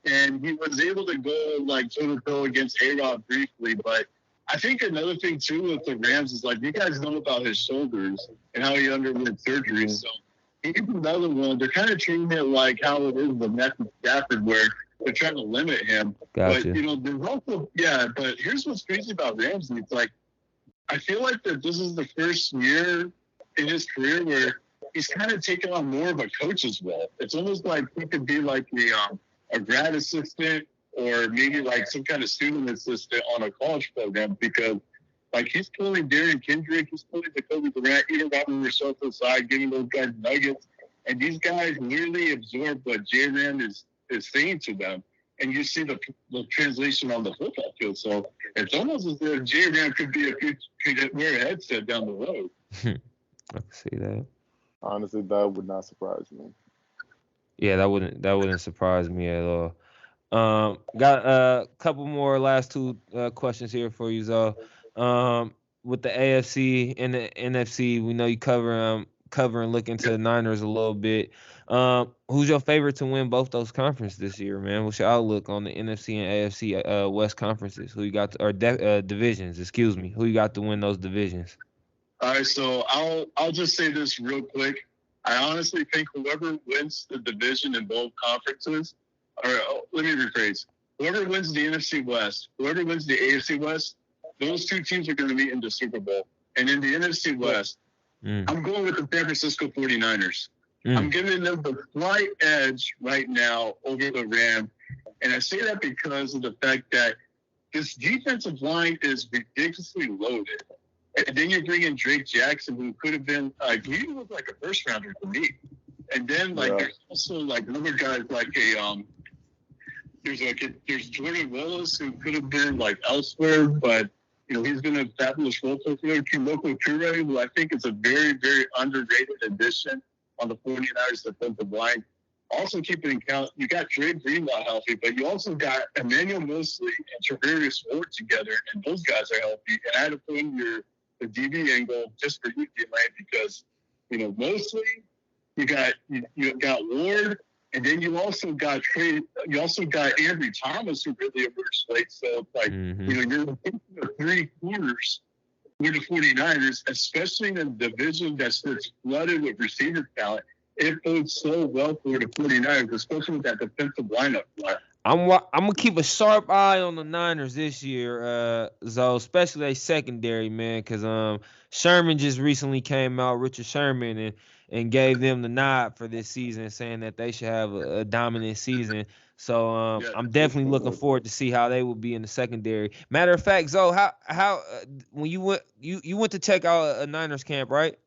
and he was able to go, like, toe-to-toe against A-Rob briefly. But I think another thing, too, with the Rams is, like, you guys know about his shoulders and how he underwent surgery. So he's another one. They're kind of treating it like how it is with Matthew Stafford, where they're trying to limit him. Gotcha. But, you know, there's also, but here's what's crazy about Ramsey. It's like, I feel like that this is the first year in his career where he's kind of taken on more of a coach's role. It's almost like he could be like a grad assistant or maybe like some kind of student assistant on a college program because, like, he's pulling Darren Kendrick, he's pulling Jacoby Durant, even Robert Rousseau to the side, giving those guys nuggets. And these guys nearly absorb what J-Ram is saying to them. And you see the translation on the football field. So it's almost as if J-Ram could wear a headset down the road. I can see that. Honestly, that would not surprise me. Yeah, that wouldn't surprise me at all. Got a couple more last two questions here for you, Zoe. With the AFC and the NFC, we know you cover and look into the Niners a little bit. Who's your favorite to win both those conferences this year, man? What's your outlook on the NFC and AFC West conferences? Who you got divisions? Excuse me. Who you got to win those divisions? All right, so I'll just say this real quick. I honestly think whoever wins the division in both conferences, let me rephrase. Whoever wins the NFC West, whoever wins the AFC West, those two teams are going to meet in the Super Bowl. And in the NFC West, I'm going with the San Francisco 49ers. I'm giving them the slight edge right now over the Rams. And I say that because of the fact that this defensive line is ridiculously loaded. And then you bring in Drake Jackson, who could have been, he was like a first rounder to me. And then, there's also, other guys there's Jordan Willis, who could have been, elsewhere, but, he's been a fabulous role player. Kimoko Ture, who I think is a very, very underrated addition on the 49ers defensive line. Also, keep it in count, you got Dre Greenlaw healthy, but you also got Emmanuel Mosley and Trevarius Ward together, and those guys are healthy. And I had to put in the DB angle just for you, DLane, because, mostly you got Ward, And then you also got Andrew Thomas, who really emerged late. So it's like, you're looking at 3 quarters with the 49ers, especially in a division that's just flooded with receiver talent. It bodes so well for the 49ers, especially with that defensive lineup. I'm gonna keep a sharp eye on the Niners this year, Zoe, especially their secondary, man, because Sherman just recently came out, Richard Sherman, and gave them the nod for this season, saying that they should have a dominant season. So I'm definitely looking forward to see how they will be in the secondary. Matter of fact, Zoe, how when you went to check out a Niners camp, right?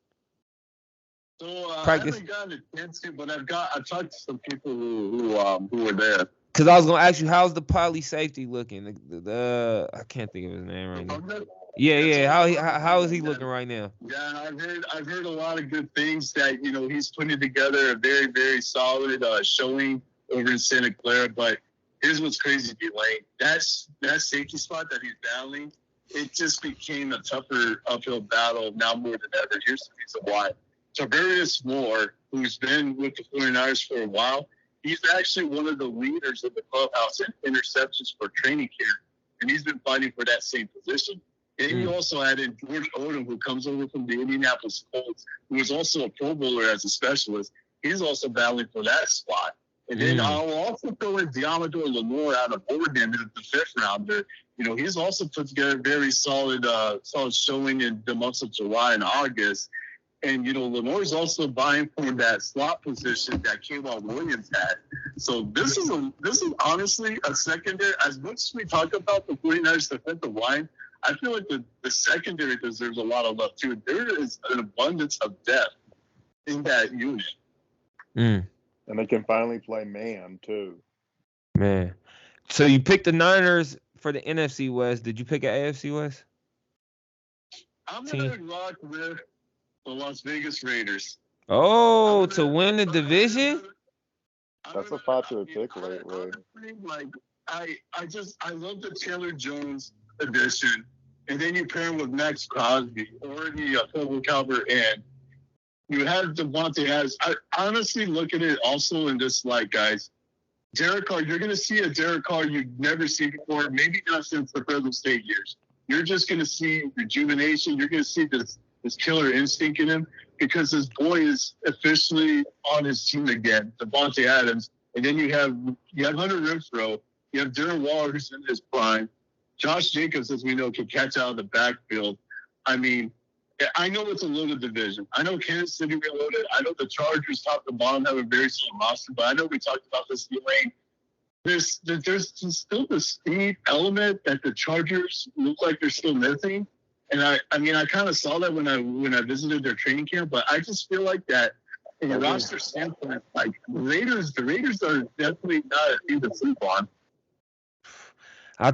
So I haven't gotten a chance to, but I've talked to some people who were there. Because I was gonna ask you, how's the poly safety looking? I can't think of his name right now. Yeah. How is he looking right now? Yeah, I've heard a lot of good things that he's putting together a very, very solid showing over in Santa Clara. But here's what's crazy, DLane. That safety spot that he's battling, it just became a tougher uphill battle now more than ever. Here's the reason why. Tavarius Moore, who's been with the 49ers for a while, he's actually one of the leaders of the clubhouse in interceptions for training camp, and he's been fighting for that same position. And you also added George Odom, who comes over from the Indianapolis Colts, who is also a Pro Bowler as a specialist. He's also battling for that spot. And then I'll also throw in Diamador Lenore out of Oregon, the 5th rounder. He's also put together a very solid showing in the months of July and August. And, Lenore's also vying for that slot position that K'Waun Williams had. So this is honestly a secondary. As much as we talk about the 49ers defensive line, I feel like the secondary deserves a lot of love, too. There is an abundance of depth in that unit. And they can finally play man, too. Man. So you picked the Niners for the NFC West. Did you pick an AFC West? I'm going to rock with the Las Vegas Raiders. Oh, to win the division? That's a popular pick lately. I love the Taylor Jones addition, and then you pair him with Max Crosby or the Purple Calvert, and you have Devontae Adams. I honestly look at it also in this guys, Derek Carr, you're going to see a Derek Carr you've never seen before, maybe not since the Fresno State years. You're just going to see rejuvenation. You're going to see this killer instinct in him because his boy is officially on his team again, Devontae Adams. And then you have Hunter Renfrow. You have Darren Waller, who's in his prime. Josh Jacobs, as we know, can catch out of the backfield. I mean, I know it's a loaded division. I know Kansas City reloaded. I know the Chargers top to bottom have a very solid roster, but I know we talked about this, DLane. There's still the speed element that the Chargers look like they're still missing. And I mean, I kind of saw that when I visited their training camp, but I just feel like that from a roster standpoint, the Raiders are definitely not a team to sleep on. I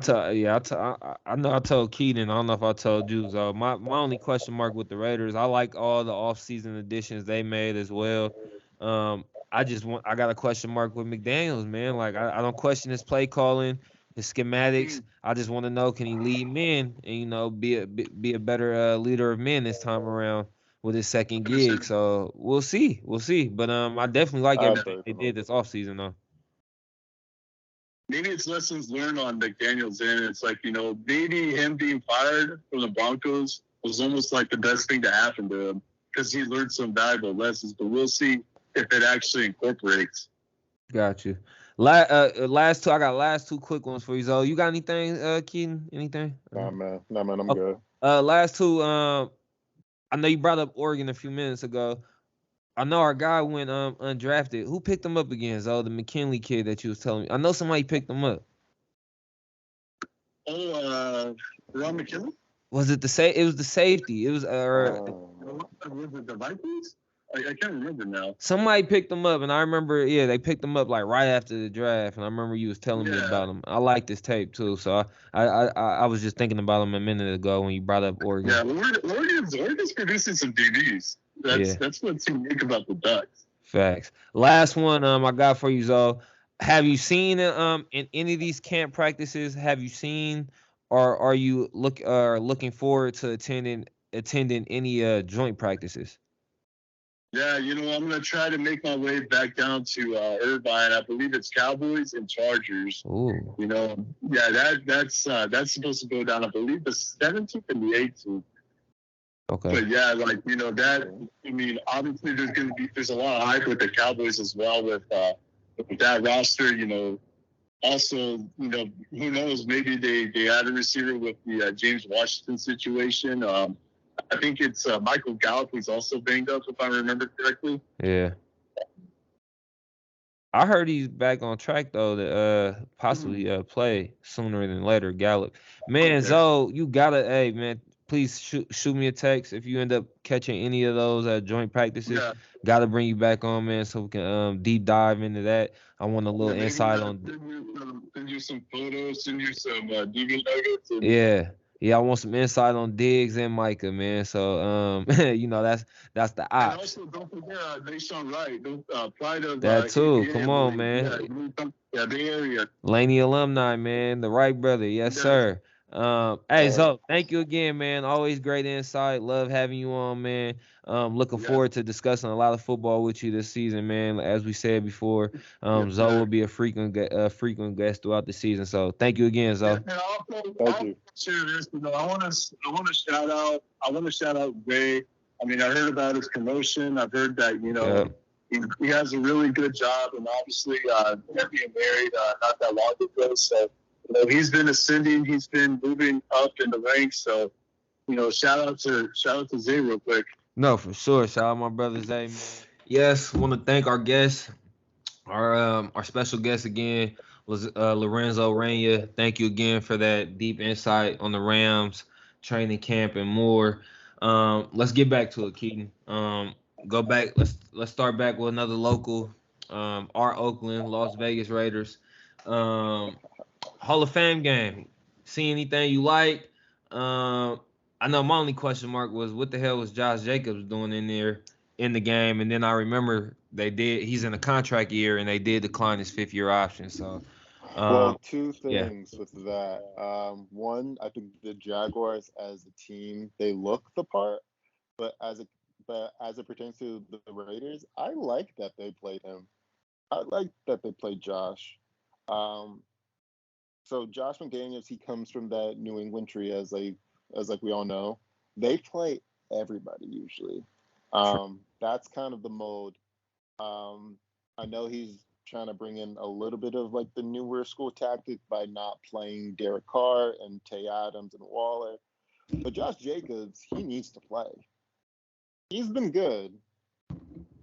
know I told Keaton. I don't know if I told you. So my only question mark with the Raiders, I like all the offseason additions they made as well. I got a question mark with McDaniels, man. I don't question his play calling, his schematics. I just want to know, can he lead men and be a better leader of men this time around with his second gig. So we'll see. But I definitely like everything they did this offseason though. Maybe it's lessons learned on McDaniels' end. It's maybe him being fired from the Broncos was almost like the best thing to happen to him because he learned some valuable lessons. But we'll see if it actually incorporates. Got you. Last two quick ones for you, Zoe. You got anything, Keaton? Anything? Nah, man, I'm good. Last two. I know you brought up Oregon a few minutes ago. I know our guy went undrafted. Who picked him up again, Zoe? The McKinley kid that you was telling me. I know somebody picked him up. Oh, Ron McKinley? Was it it was the safety. It was was it the Vikings? I can't remember now. Somebody picked him up, and I remember, they picked him up right after the draft, and I remember you was telling me about him. I like this tape too, so I was just thinking about him a minute ago when you brought up Oregon. Yeah, Oregon's producing some DBs. That's what's unique about the Ducks. Facts. Last one I got for you, Zoe. Have you seen in any of these camp practices? Have you seen, or are you looking forward to attending any joint practices? Yeah, I'm going to try to make my way back down to Irvine. I believe it's Cowboys and Chargers. Ooh. Yeah, that's supposed to go down, I believe, the 17th and the 18th. Okay. But yeah, obviously there's a lot of hype with the Cowboys as well with that roster, Also, who knows? Maybe they had a receiver with the James Washington situation. I think it's Michael Gallup who's also banged up, if I remember correctly. Yeah. I heard he's back on track though to possibly play sooner than later. Gallup, man, Zoe, you gotta, hey man, please shoot me a text if you end up catching any of those joint practices. Yeah. Gotta bring you back on, man, so we can deep dive into that. I want a little Maybe insight on. Send you some photos, send you some DV nuggets. Yeah, I want some insight on Diggs and Micah, man. So that's the And ops. also, don't forget Deshaun Wright, pride of That too. ABA, Come on, man. Yeah, Bay Area. Laney alumni, man. The Wright brother. Yes, sir. Hey, so thank you again, man. Always great insight. Love having you on, man. Looking forward to discussing a lot of football with you this season, man. As we said before, Zoe will be a frequent guest throughout the season. So thank you again, Zoe. Yeah, thank you. Share this, I want to shout out Ray. I mean, I heard about his promotion. I've heard that he has a really good job, and obviously they're being married not that long ago. So he's been ascending. He's been moving up in the ranks. So shout out to Zay real quick. No, for sure. Shout out my brother Zay, man. Yes, want to thank our guests, our special guest again was Lorenzo Reyna. Thank you again for that deep insight on the Rams training camp and more. Let's get back to it, Keaton. Go back. Let's start back with another local. Our Oakland, Las Vegas Raiders. Hall of Fame game. See anything you like? I know my only question mark was what the hell was Josh Jacobs doing in there in the game, and then I remember he's in a contract year and they did decline his 5th-year option. So two things with that. One, I think the Jaguars as a team, they look the part, but as it pertains to the Raiders, I like that they played him. I like that they played Josh. So Josh McDaniels, he comes from that New England tree, as we all know. They play everybody usually. That's kind of the mode. I know he's trying to bring in a little bit of like the newer school tactic by not playing Derek Carr and Tay Adams and Waller. But Josh Jacobs, he needs to play. He's been good,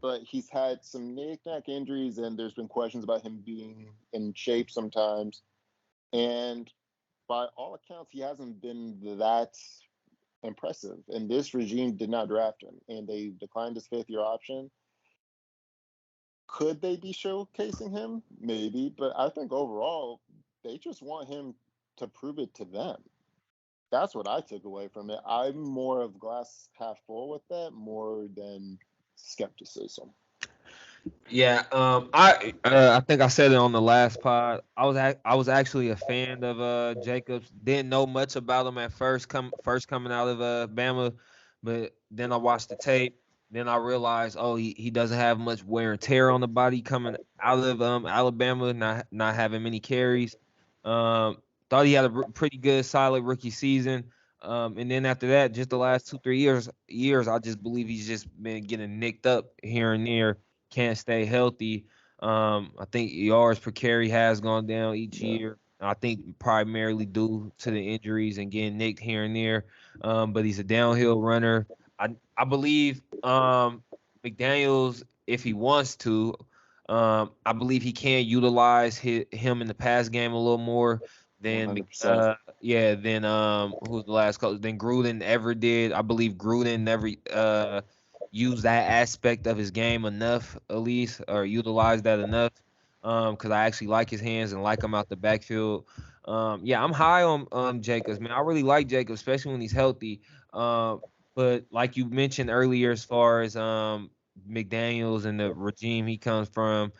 but he's had some knick-knack injuries, and there's been questions about him being in shape sometimes. And by all accounts, he hasn't been that impressive. And this regime did not draft him, and they declined his 5th-year option. Could they be showcasing him? Maybe, but I think overall, they just want him to prove it to them. That's what I took away from it. I'm more of glass half full with that, more than skepticism. Yeah, I think I said it on the last pod. I was actually a fan of Jacobs. Didn't know much about him at first coming out of Bama, but then I watched the tape. Then I realized, he doesn't have much wear and tear on the body coming out of Alabama, not having many carries. Thought he had a pretty good, solid rookie season. And then after that, just the last 2-3 years, I just believe he's just been getting nicked up here and there. Can't stay healthy. I think yards per carry has gone down each year. I think primarily due to the injuries and getting nicked here and there. But he's a downhill runner. I believe McDaniels, if he wants to, I believe he can utilize him in the pass game a little more than 100%. who's the last coach? Than Gruden ever did. I believe Gruden never use that aspect of his game enough, at least, or utilize that enough. Because I actually like his hands and like him out the backfield. I'm high on Jacobs, man. I really like Jacobs, especially when he's healthy. But like you mentioned earlier, as far as McDaniels and the regime he comes from,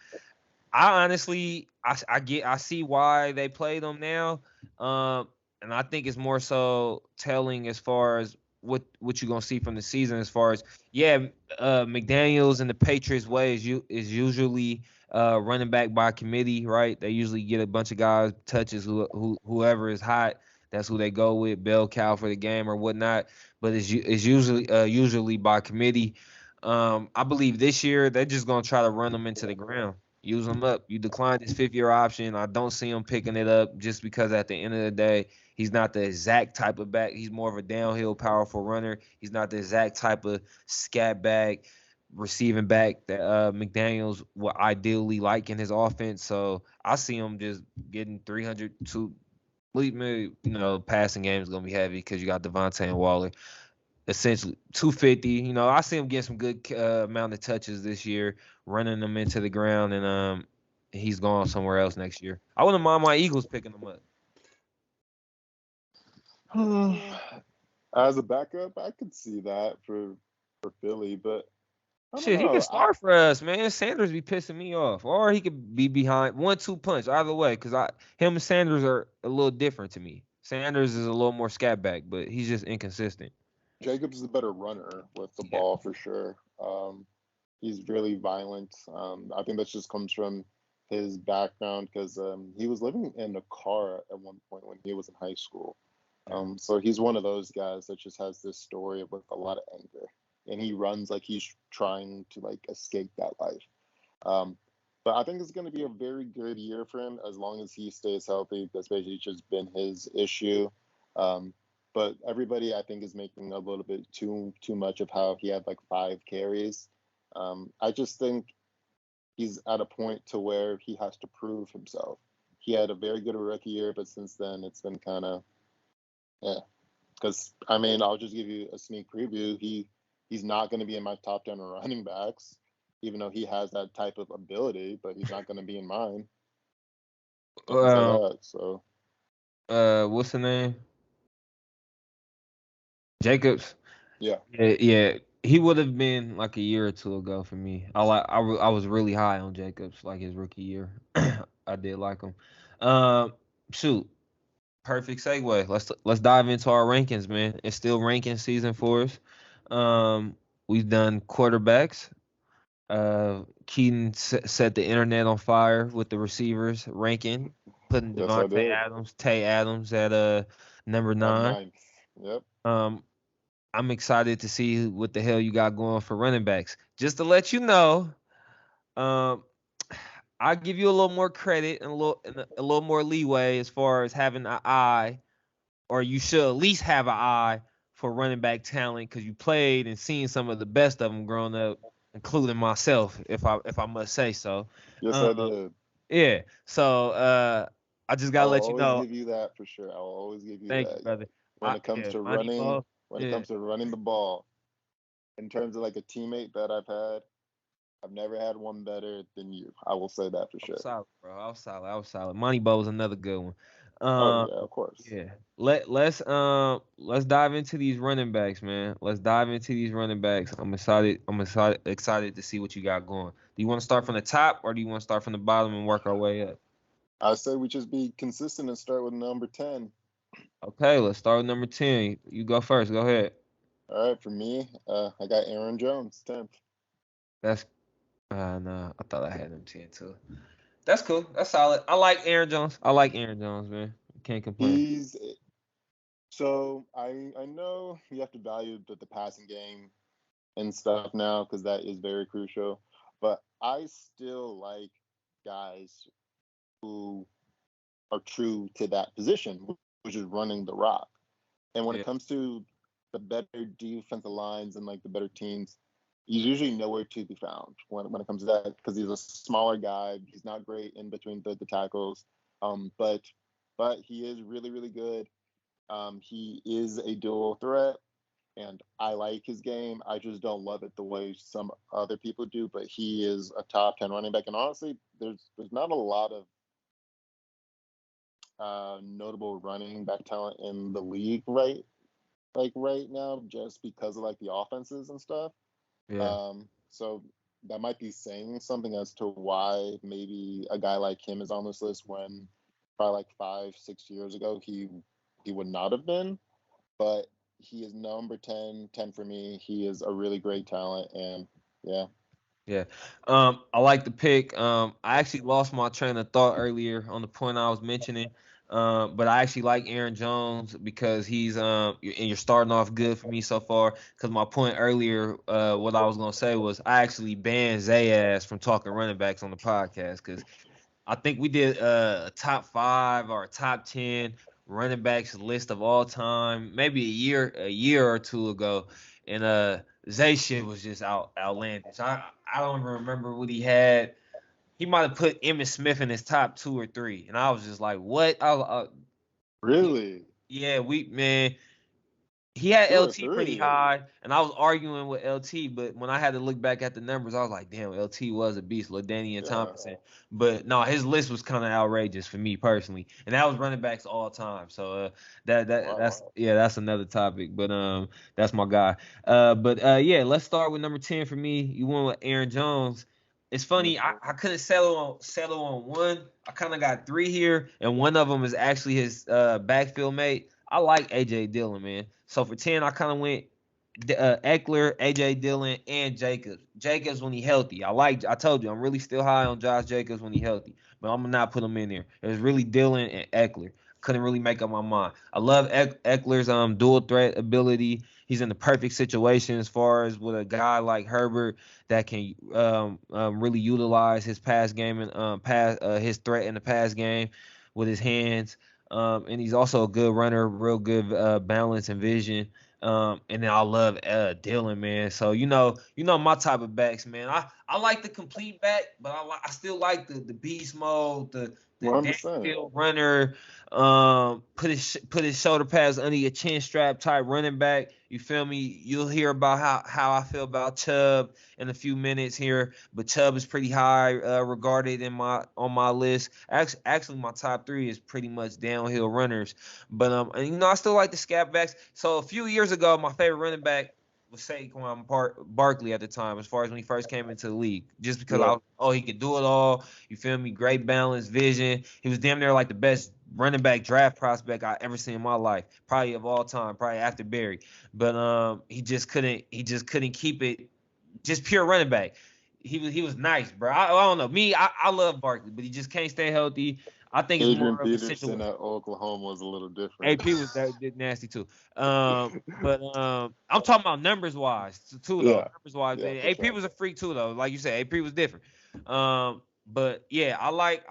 I honestly I see why they played him now. And I think it's more so telling as far as what you're gonna see from the season, as far as Yeah, McDaniels and the Patriots way is usually running back by committee, right? They usually get a bunch of guys touches whoever is hot. That's who they go with, bell cow for the game or whatnot. But it's usually by committee. I believe this year they're just gonna try to run them into the ground, use them up. You declined his 5th-year option. I don't see him picking it up just because at the end of the day, he's not the exact type of back. He's more of a downhill, powerful runner. He's not the exact type of scat back, receiving back that McDaniels would ideally like in his offense. So I see him just getting 300 to passing game is gonna be heavy because you got Devontae and Waller. Essentially 250. I see him getting some good amount of touches this year, running them into the ground, and he's going somewhere else next year. I wouldn't mind my Eagles picking him up. As a backup, I could see that for Philly, but I don't Shit, he can know. start for us, man. Sanders be pissing me off, or he could be behind 1-2 punch either way. Cause him and Sanders are a little different to me. Sanders is a little more scat back, but he's just inconsistent. Jacobs is a better runner with the Yeah. ball for sure. He's really violent. I think that just comes from his background because he was living in a car at one point when he was in high school. So he's one of those guys that just has this story with a lot of anger, and he runs like he's trying to like escape that life. Um, but I think it's going to be a very good year for him as long as he stays healthy. That's basically just been his issue. Um, but everybody, I think, is making a little bit too much of how he had like 5 carries. I just think he's at a point to where he has to prove himself. He had a very good rookie year, but since then it's been kind of yeah. Because I mean, I'll just give you a sneak preview. He's not going to be in my top 10 running backs, even though he has that type of ability. But he's not going to be in mine. I can say Uh, that. So what's the name? Jacobs. yeah, Yeah. He would have been like a year or two ago for me. I was really high on Jacobs like his rookie year. I did like him. Um, shoot, perfect segue. Let's dive into our rankings, man. It's still ranking season for us. We've done quarterbacks. Keaton set the internet on fire with the receivers ranking, putting yes, I Devontae did. Adams, Tay Adams at number At 9. ninth. Yep. Um, I'm excited to see what the hell you got going for running backs. Just to let you know, um, I give you a little more credit and a little more leeway as far as having an eye, or you should at least have an eye for running back talent because you played and seen some of the best of them growing up, including myself, if I must say so. Yes, I Um, did. yeah. So I just I gotta will let you always know. give you that for sure. I will always give you Thank you, that. brother. When it comes Yeah, to money running, ball. when it Yeah. comes to running the ball, in terms of like a teammate that I've never had one better than you. I will say that for I was sure. solid, bro. I was solid. Moneyball was another good one. Oh Um, yeah, of course. yeah. Let's dive into these running backs, man. Let's dive into these running backs. I'm excited to see what you got going. Do you want to start from the top or do you want to start from the bottom and work our way up? I say we just be consistent and start with number 10. Okay, let's start with number 10. You go first. Go ahead. All right, for me, I got Aaron Jones, 10th. That's nah. I thought I had him 10 too. That's cool. That's solid. I like Aaron Jones. I like Aaron Jones, man. Can't complain. He's so I know you have to value the passing game and stuff now because that is very crucial. But I still like guys who are true to that position, which is running the rock. And when it Yeah. comes to the better defensive lines and like the better teams, he's usually nowhere to be found when it comes to that because he's a smaller guy. He's not great in between the tackles, but he is really really good. He is a dual threat, and I like his game. I just don't love it the way some other people do. But he is a top 10 running back, and honestly, there's not a lot of notable running back talent in the league right now just because of like the offenses and stuff. Yeah. So that might be saying something as to why maybe a guy like him is on this list when probably like 5-6 years ago he would not have been. But he is number 10 for me. He is a really great talent, and yeah. Yeah. I like the pick. I actually lost my train of thought earlier on the point I was mentioning. But I actually like Aaron Jones because he's and you're starting off good for me so far. Because my point earlier, what I was gonna say was I actually banned Zayas from talking running backs on the podcast because I think we did a top 5 or a top 10 running backs list of all time, maybe a year or two ago, and Zay shit was just outlandish. I don't even remember what he had. He might have put Emmitt Smith in his top 2 or 3, and I was just like, what? Really? Yeah, we man. He had Two or LT pretty three? high, and I was arguing with LT, but when I had to look back at the numbers, I was like, damn, LT was a beast, LaDainian Yeah. Tomlinson. But no, his list was kind of outrageous for me personally, and that was running backs all time. So that's Wow. yeah, that's another topic. But that's my guy. But yeah, let's start with number 10 for me. You went with Aaron Jones. It's funny, I couldn't settle on one. I kind of got 3 here, and one of them is actually his backfield mate. I like AJ Dillon, man. So for 10, I kind of went Eckler, AJ Dillon, and Jacobs. Jacobs when he healthy. I told you, I'm really still high on Josh Jacobs when he healthy, but I'm gonna not put him in there. It was really Dillon and Eckler. Couldn't really make up my mind. I love Eckler's dual threat ability. He's in the perfect situation as far as with a guy like Herbert that can really utilize his pass game and his threat in the pass game with his hands. And he's also a good runner, real good balance and vision. And then I love Dylan, man. So you know my type of backs, man. I like the complete back, but I still like the beast mode, the 100%. downfield runner, put his shoulder pads under your chin strap type running back. You feel me? You'll hear about how I feel about Chubb in a few minutes here, but Chubb is pretty high regarded on my list. Actually, my top 3 is pretty much downhill runners, but and I still like the scat backs. So a few years ago, my favorite running back was Saquon Barkley at the time, as far as when he first came into the league, just because Yep. he could do it all. You feel me? Great balance, vision. He was damn near like the best running back draft prospect I ever seen in my life, probably of all time, probably after Barry. But he just couldn't keep it just pure running back. He was nice, bro. I don't know. I love Barkley, but he just can't stay healthy. I think it's Adrian more of a Peterson situation. at Oklahoma was a little different. AP was that nasty too. But I'm talking about numbers wise too though. Yeah. Numbers wise, Yeah, for AP sure. was a freak too though. Like you said, AP was different. But yeah, I like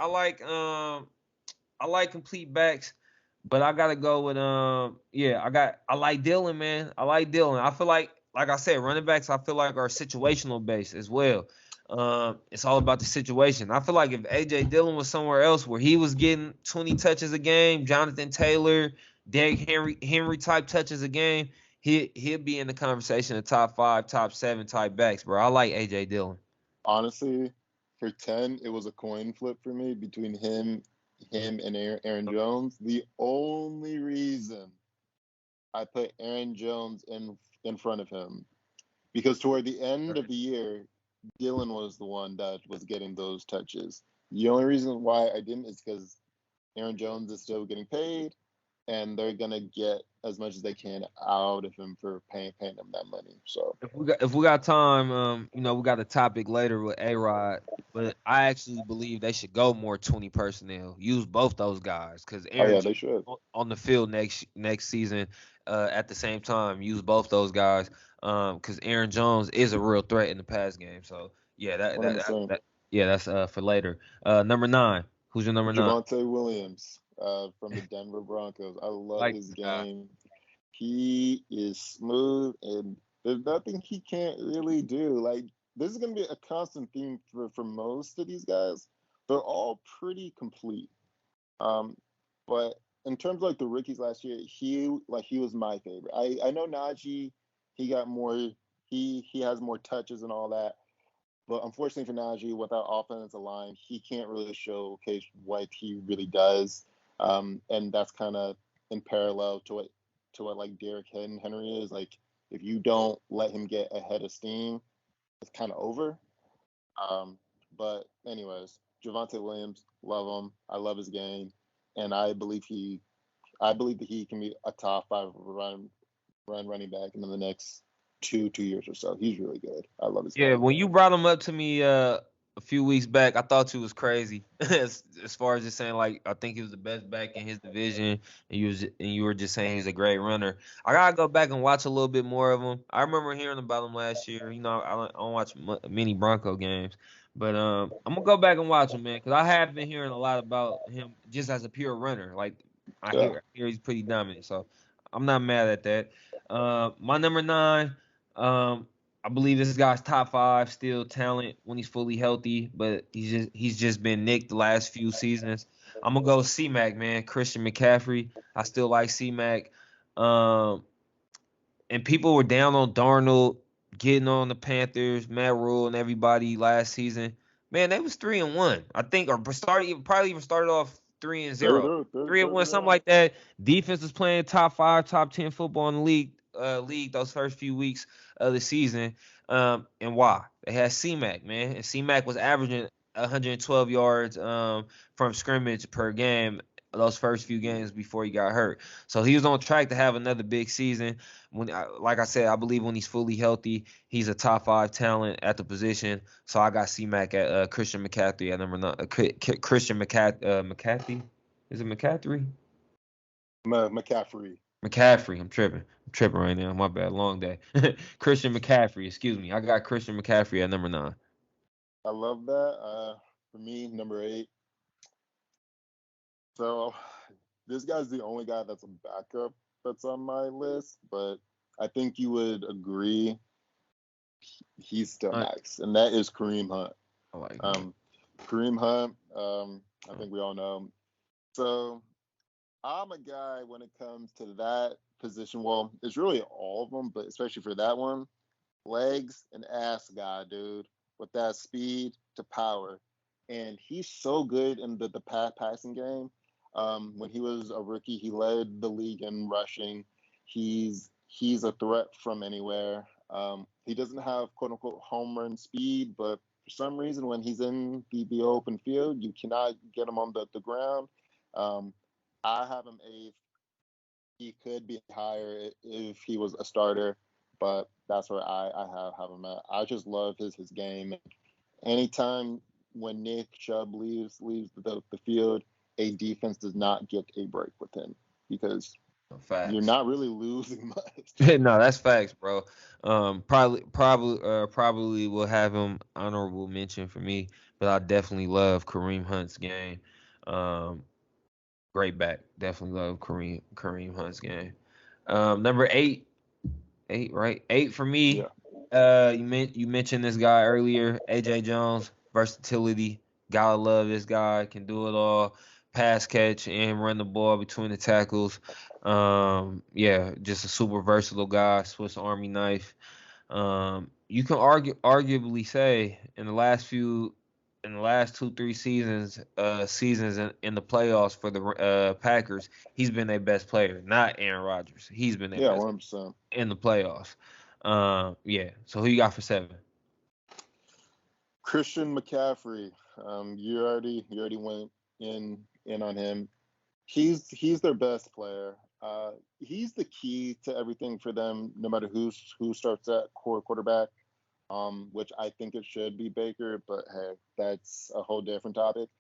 complete backs, but I gotta go with I like Dylan, man. I like Dylan. I feel like I said, running backs I feel like are situational based as well. It's all about the situation. I feel like if AJ Dillon was somewhere else where he was getting 20 touches a game, Jonathan Taylor, Derrick Henry type touches a game, he'll be in the conversation of top 5, top 7 type backs, bro. I like AJ Dillon. Honestly, for 10, it was a coin flip for me between him and Aaron Jones. The only reason I put Aaron Jones in front of him because toward the end of the year, Dylan was the one that was getting those touches. The only reason why I didn't is because Aaron Jones is still getting paid, and they're gonna get as much as they can out of him for paying him that money. So If we got time, we got a topic later with A Rod, but I actually believe they should go more 20 personnel. Use both those guys because oh Aaron yeah, they Jones should. on the field next season. At the same time, use both those guys. Because Aaron Jones is a real threat in the pass game. So yeah, that One hundred that, that, percent. that yeah, that's for later. Number 9. Who's your number 9? Javonte Williams from the Denver Broncos. I love Like his this guy. game. He is smooth, and there's nothing he can't really do. Like this is gonna be a constant theme for most of these guys. They're all pretty complete. Um, but in terms of like the rookies last year, he was my favorite. I know Najee, he got more. He has more touches and all that. But unfortunately for Najee, without offensive line, he can't really showcase what he really does. And that's kind of in parallel to what like Derrick Henry is. Like if you don't let him get ahead of steam, it's kind of over. Um, but anyways, Javonte Williams, love him. I love his game, and I believe that he can be a top 5 running back in the next two years or so. He's really good. I love his Yeah, game. when you brought him up to me a few weeks back, I thought you was crazy as far as just saying like I think he was the best back in his division, and you were just saying he was a great runner. I gotta go back and watch a little bit more of him. I remember hearing about him last year. You know, I don't watch many Bronco games, but I'm gonna go back and watch him, man, because I have been hearing a lot about him just as a pure runner. Like Yeah. I hear he's pretty dominant, so I'm not mad at that. My number 9. Um, I believe this guy's top 5 still talent when he's fully healthy, but he's just been nicked the last few seasons. I'm gonna go C-Mac, man. Christian McCaffrey. I still like C-Mac. Um, and people were down on Darnold, getting on the Panthers, Matt Rule, and everybody last season. Man, they was 3-1, I think, or probably even started off 3-0, They're 3-1, something yeah. like that. Defense was playing top 5, top 10 football in the league those first few weeks of the season. And why? They had C-Mac, man, and C-Mac was averaging 112 yards from scrimmage per game those first few games before he got hurt. So he was on track to have another big season. Like I said, I believe when he's fully healthy, he's a top 5 talent at the position. So I got C-Mac at Christian McCaffrey at number 9. Christian McCaffrey. Is it McCaffrey? McCaffrey. McCaffrey. I'm tripping. I'm tripping right now. My bad. Long day. Christian McCaffrey. Excuse me. I got Christian McCaffrey at number 9. I love that. For me, number 8. So this guy's the only guy that's a backup that's on my list, but I think you would agree he's still nice, and that is Kareem Hunt. I like that. Kareem Hunt, I think we all know him. So I'm a guy when it comes to that position. Well, it's really all of them, but especially for that one, legs and ass guy, dude, with that speed to power. And he's so good in the passing game. When he was a rookie, he led the league in rushing. He's a threat from anywhere. He doesn't have quote unquote home run speed, but for some reason, when he's in the open field, you cannot get him on the ground. I have him 8th. He could be higher if he was a starter, but that's where I have him at. I just love his game. Anytime when Nick Chubb leaves the field, a defense does not get a break with him because Facts. you're not really losing much. No, that's facts, bro. Probably will have him honorable mention for me, but I definitely love Kareem Hunt's game. Great back. Definitely love Kareem Hunt's game. Number 8, right? 8 for me. Yeah. You mentioned this guy earlier, A.J. Jones, versatility. Gotta love this guy. Can do it all. Pass catch and run the ball between the tackles. Yeah, just a super versatile guy. Swiss Army knife. You can arguably say in the last 2-3 seasons in the playoffs for the Packers, he's been their best player, not Aaron Rodgers. He's been their best 100%. in the playoffs. Yeah. So who you got for 7? Christian McCaffrey. You already went in on him. He's their best player. He's the key to everything for them, no matter who starts at quarterback. Which I think it should be Baker, but hey, that's a whole different topic.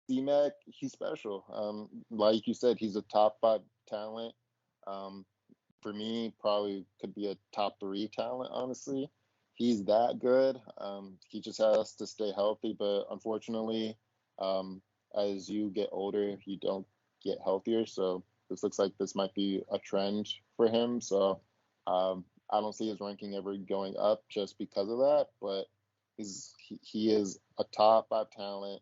C-Mac, he's special. Like you said, he's a top 5 talent. For me, probably could be a top 3 talent, honestly. He's that good. He just has to stay healthy, but unfortunately, as you get older, you don't get healthier. So this looks like this might be a trend for him. So I don't see his ranking ever going up just because of that, but he is a top 5 talent.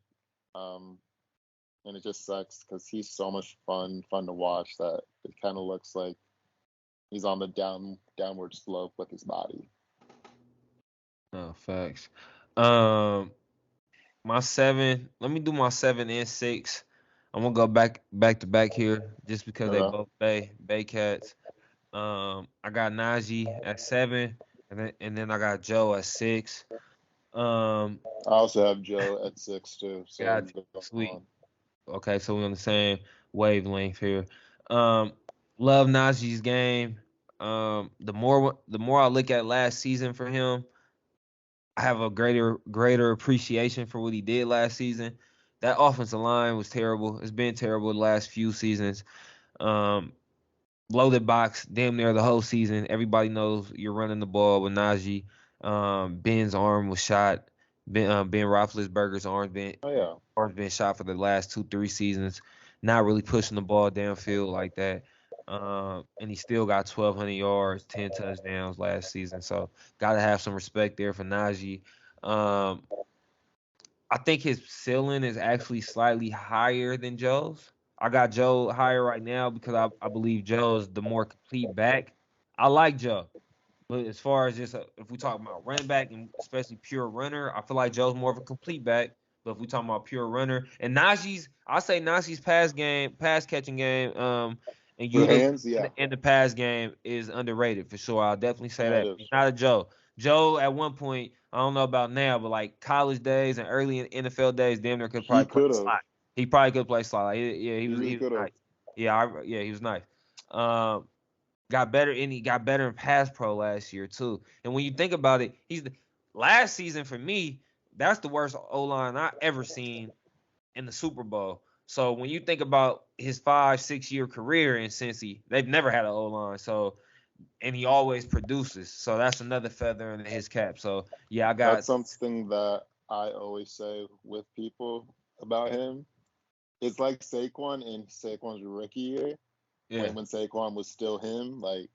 And it just sucks because he's so much fun to watch that it kind of looks like he's on the downward slope with his body. Oh, facts. My 7. Let me do my 7 and 6. I'm gonna go back to back here just because they both Bay Cats. I got Najee at 7, and then I got Joe at 6. I also have Joe at 6 too. So Got sweet. Okay, so we're on the same wavelength here. Love Najee's game. The more I look at last season for him, I have a greater appreciation for what he did last season. That offensive line was terrible. It's been terrible the last few seasons. Um, Loaded box damn near the whole season. Everybody knows you're running the ball with Najee. Ben's arm was shot. Ben Roethlisberger's Oh yeah, arm's been shot for the last 2-3 seasons. Not really pushing the ball downfield like that. And he still got 1,200 yards, 10 touchdowns last season. So got to have some respect there for Najee. Um, I think his ceiling is actually slightly higher than Joe's. I got Joe higher right now because I believe Joe is the more complete back. I like Joe, but as far as just if we talk about running back and especially pure runner, I feel like Joe's more of a complete back. But if we talking about pure runner and I say Najee's pass catching game, and with usually hands, yeah, in the pass game is underrated for sure. I'll definitely say yeah, it that. is. He's not a Joe. Joe at one point, I don't know about now, but like college days and early in NFL days, damn near could He probably play could have. slot. He probably could play slot. Like, yeah, He really he was could have. nice. Yeah, he was nice. Um, got better and he got better in pass pro last year too. And when you think about it, last season for me, that's the worst O line I ever seen in the Super Bowl. So when you think about his 5-6 year career in Cincy, they've never had an O line. So and he always produces. So that's another feather in his cap. So yeah, I That's got something that I always say with people about him. It's like Saquon in Saquon's rookie year, yeah. when Saquon was still him. Like,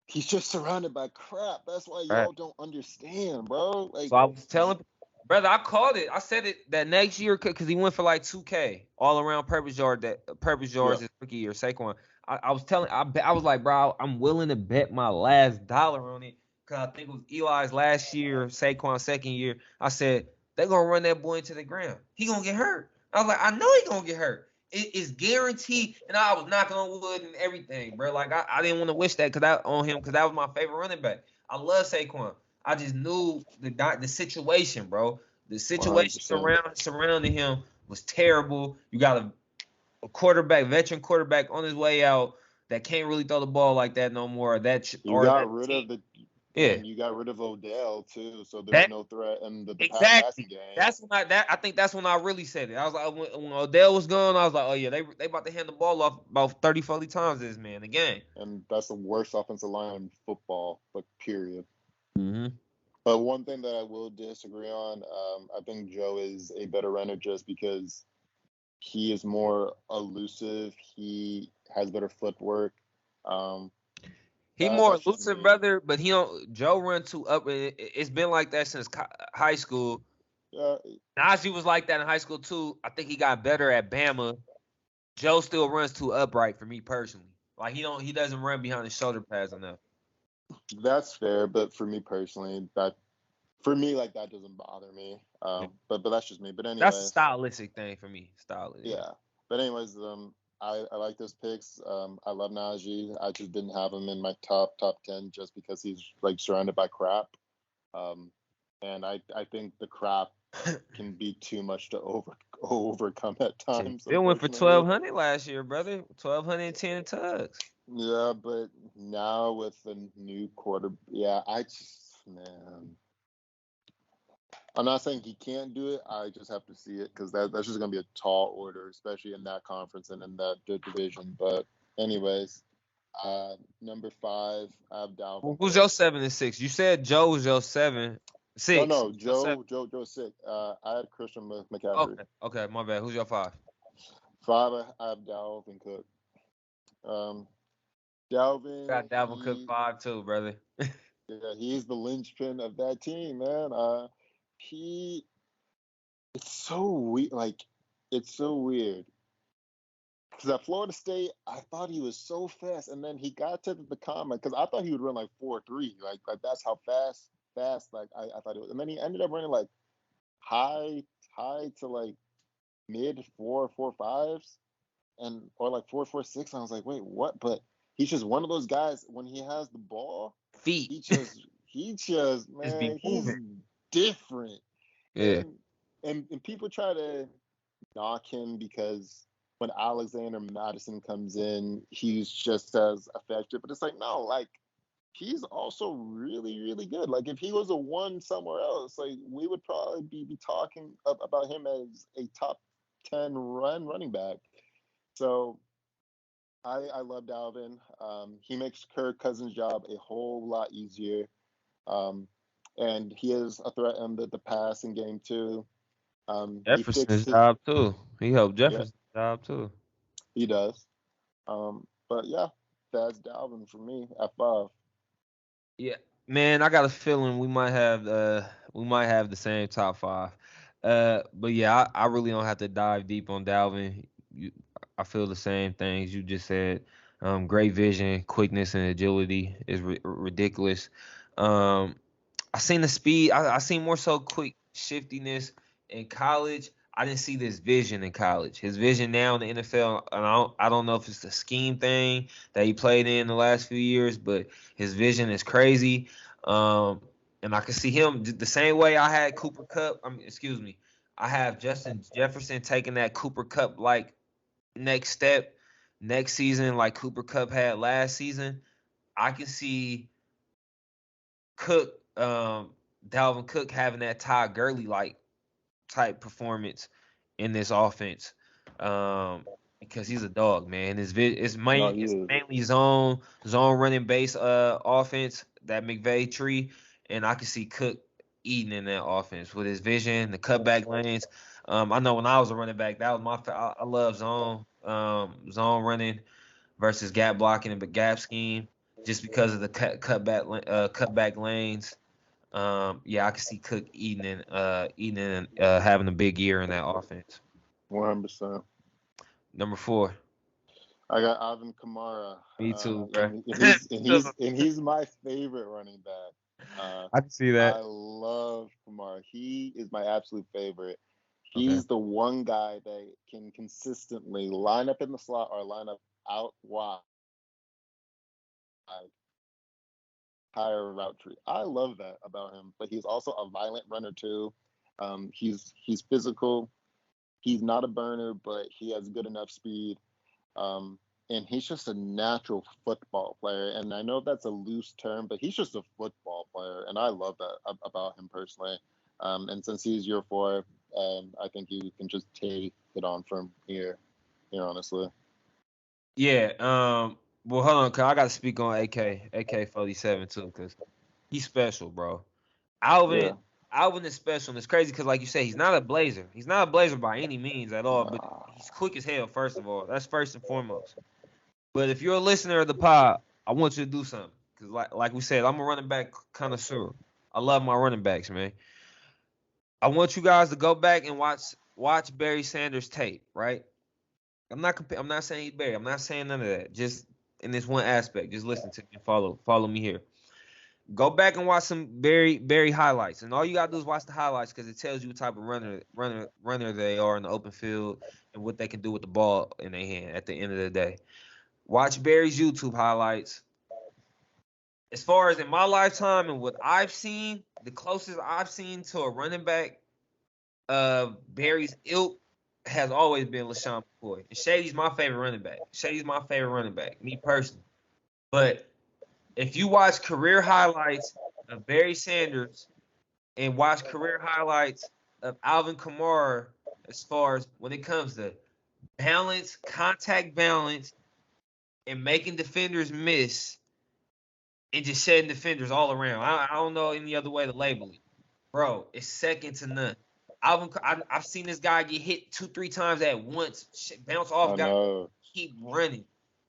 he's just surrounded by crap. That's why Right. y'all don't understand, bro. Like, So I was telling brother, I called it. I said it that next year because he went for like 2K all around purpose yeah, yards his rookie year. Saquon. I was telling I was like, bro, I'm willing to bet my last dollar on it because I think it was Eli's last year, Saquon's second year. I said they're gonna run that boy into the ground. He gonna get hurt. I was like, I know he gonna get hurt. It is guaranteed, and I was knocking on wood and everything, bro. Like I didn't want to wish that on him because that was my favorite running back. I love Saquon. I just knew the situation, bro. The situation 100%. surrounding him was terrible. You got a quarterback, veteran quarterback on his way out that can't really throw the ball like that no more. You got rid of yeah. you got rid of Odell too, so there's That no threat in the passing exactly. game. That's when I think that's when I really said it. I was like when Odell was gone, I was like, oh yeah, they about to hand the ball off about 30, 40 times this man a game. And that's the worst offensive line in football, like, period. Mm-hmm. But one thing that I will disagree on, I think Joe is a better runner just because he is more elusive. He has better footwork. Um, He more that's just elusive, me. brother, but he don't. Joe run too up. It's been like that since high school. Uh, Najee was like that in high school too. I think he got better at Bama. Joe still runs too upright for me personally. Like he doesn't run behind his shoulder pads enough. that's fair, but for me personally, like, that doesn't bother me. But that's just me. But That's a anyways, stylistic thing for me. yeah. But anyways, I like those picks. I love Najee. I just didn't have him in my top 10 just because he's like surrounded by crap. And I think the crap can be too much to overcome at times. Still went for Unfortunately. 1,200 last year, brother. 1,210 tugs. Yeah, but now with the new quarter, yeah, man. I'm not saying he can't do it. I just have to see it because that's just gonna be a tall order, especially in that conference and in that division. But anyways, number 5, I have Dalvin Who's Cook. your 7 and 6? You said Joe was your 7, 6. No, Your seven. Joe 6. I had Christian McCaffrey. Okay, my bad. Who's your 5? 5, I have Dalvin Cook. Dalvin, Got Dalvin Cook 5 too, brother. yeah, he's the linchpin of that team, man. It's so weird. Like, it's so weird. Because at Florida State, I thought he was so fast, and then he got to the combine because I thought he would run like 4.3, like that's how fast. Like I thought it was, and then he ended up running like high to like mid 4.45s, or like 4.46. I was like, wait, what? But he's just one of those guys. When he has the ball, Feet. he just man, he's different. Yeah. And people try to knock him because when Alexander Madison comes in, he's just as effective. But it's like, no, like, he's also really, really good. Like, if he was a one somewhere else, like, we would probably be talking about him as a top 10 running back. So I love Dalvin. He makes Kirk Cousins' job a whole lot easier. And he is a threat in the passing game, too. He fixed Jefferson's his, job too. He helped yeah, Jefferson's job too. he does. But yeah, that's Dalvin for me at 5. Yeah, man, I got a feeling we might have the same top five. But yeah, I really don't have to dive deep on Dalvin. I feel the same things you just said. Great vision, quickness, and agility is ridiculous. Um, I seen the speed. I seen more so quick shiftiness in college. I didn't see this vision in college. His vision now in the NFL, and I don't know if it's the scheme thing that he played in the last few years, but his vision is crazy. Um, and I can see him the same way I had Cooper Cup. Excuse me, I have Justin Jefferson taking that Cooper Cup like next step next season, like Cooper Cup had last season. I can see Cook, Dalvin Cook having that Todd Gurley like type performance in this offense, because he's a dog, man. No, he It's is. mainly zone running base offense, that McVay tree, and I can see Cook eating in that offense with his vision, the cutback lanes. I know when I was a running back, that was I love zone running versus gap blocking and the gap scheme, just because of the cutback lanes. Yeah, I can see Cook eating and having a big year in that offense. 100%. Number 4, I got Alvin Kamara, me too, bro. and he's my favorite running back. I can see I that. love Kamara. He is my absolute favorite. Okay. He's the one guy that can consistently line up in the slot or line up out wide, higher route tree. I love that about him. But he's also a violent runner too. He's physical. He's not a burner, but he has good enough speed. Um, and he's just a natural football player. And I know that's a loose term, but he's just a football player, and I love that about him personally. And since he's year 4, I think you can just take it on from here. Here, honestly. Yeah. Well, hold on, cause I got to speak on AK 47 too, cause he's special, bro. Alvin, Yeah. Alvin is special, and it's crazy because, like you say, he's not a blazer. He's not a blazer by any means at all, but Nah. he's quick as hell. First of all, that's first and foremost. But if you're a listener of the pod, I want you to do something. Because like we said, I'm a running back connoisseur. I love my running backs, man. I want you guys to go back and watch Barry Sanders tape, right? I'm not saying he's Barry. I'm not saying none of that. Just in this one aspect, just listen to me and follow me here. Go back and watch some Barry highlights, and all you gotta do is watch the highlights because it tells you what type of runner they are in the open field and what they can do with the ball in their hand at the end of the day. Watch Barry's YouTube highlights. As far as in my lifetime and what I've seen, the closest I've seen to a running back of Barry's ilk has always been LaShawn McCoy. And Shady's my favorite running back. Shady's my favorite running back, me personally. But if you watch career highlights of Barry Sanders and watch career highlights of Alvin Kamara, as far as when it comes to balance, contact balance, and making defenders miss, and just shedding defenders all around. I don't know any other way to label it. Bro, it's second to none. I've seen this guy get hit 2, 3 times at once, bounce off, I guy, know. keep running.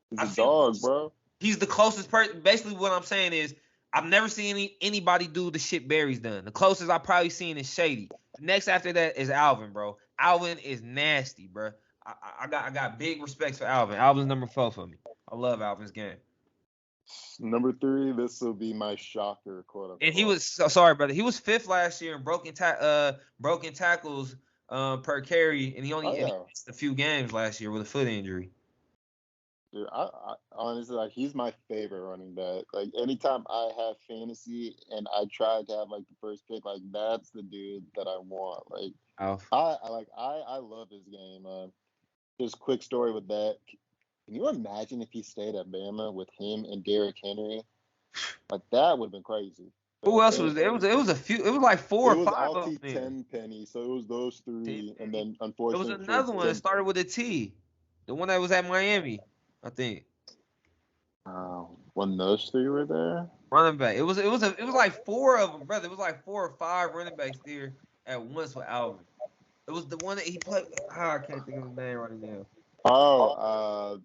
He's a I've seen dog, bro. he's the closest person. Basically, what I'm saying is I've never seen anybody do the shit Barry's done. The closest I've probably seen is Shady. The next after that is Alvin, bro. Alvin is nasty, bro. I got big respect for Alvin. Alvin's number 4 for me. I love Alvin's game. Number 3, this will be my shocker, quote And he unquote. was sorry, brother. He was 5th last year in broken tackles per carry, and Oh he yeah. missed a few games last year with a foot injury. Dude, I honestly, like, he's my favorite running back. Like, anytime I have fantasy and I try to have like the first pick, like, that's the dude that I want. Like, Alf. I love his game. just quick story with that. Can you imagine if he stayed at Bama with him and Derrick Henry? Like that would have been crazy. Who else was there? It was a few. It was like 4 It or was 5 of Alti them. Tenpenny, so it was those three, and Tenpenny. then There was unfortunately for another one that started with a T. The one that was at Miami, I think. when those three were there. Running back. It was like 4 of them, brother. It was like 4 or 5 running backs there at once with Alvin. It was the one that he played. I can't think of his name right now.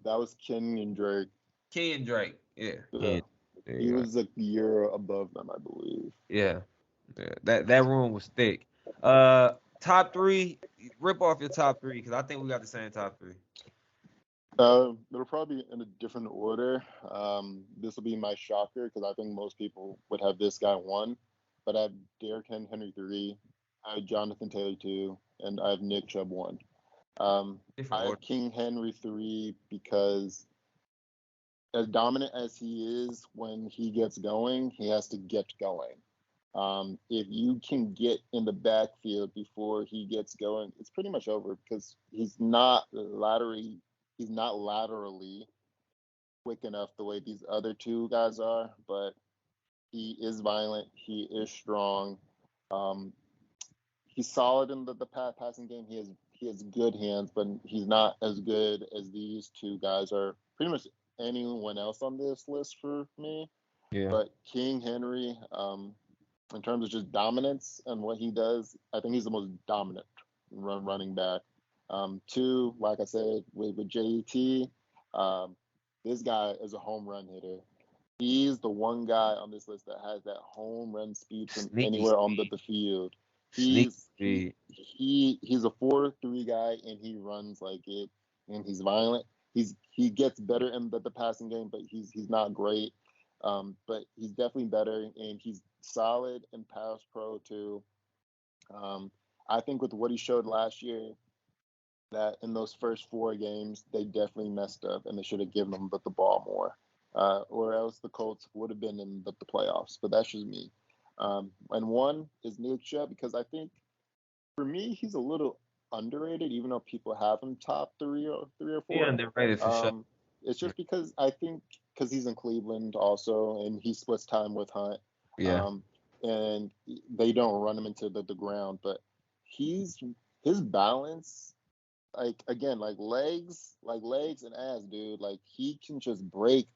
That was Ken and Drake. Ken Drake. Yeah. Yeah. He was a year above them, I believe. Yeah. That room was thick. Top 3. Rip off your top 3 because I think we got the same top 3. They'll probably be in a different order. This will be my shocker because I think most people would have this guy 1, but I have Derrick Henry 3, I have Jonathan Taylor 2, and I have Nick Chubb 1. I have King Henry 3 because as dominant as he is when he gets going, he has to get going. If you can get in the backfield before he gets going, it's pretty much over because he's not laterally quick enough the way these other 2 guys are, but he is violent. He is strong. He's solid in the passing game. He has good hands, but he's not as good as these 2 guys are. Pretty much anyone else on this list for me. Yeah. But King Henry, in terms of just dominance and what he does, I think he's the most dominant running back. 2, like I said, with JT, this guy is a home run hitter. He's the one guy on this list that has that home run speed from anywhere on the field. He's a 4-3 guy, and he runs like it, and he's violent. He gets better in the passing game, but he's not great. But he's definitely better, and he's solid in pass pro too. I think with what he showed last year, that in those first 4 games, they definitely messed up, and they should have given him the ball more, or else the Colts would have been in the playoffs. But that's just me. And 1 is Nick Chubb because I think for me he's a little underrated, even though people have him top 3 or 4. Yeah, underrated for sure. It's just because I think because he's in Cleveland also, and he splits time with Hunt. Yeah. And they don't run him into the ground, but his balance, like legs and ass, dude. Like he can just break.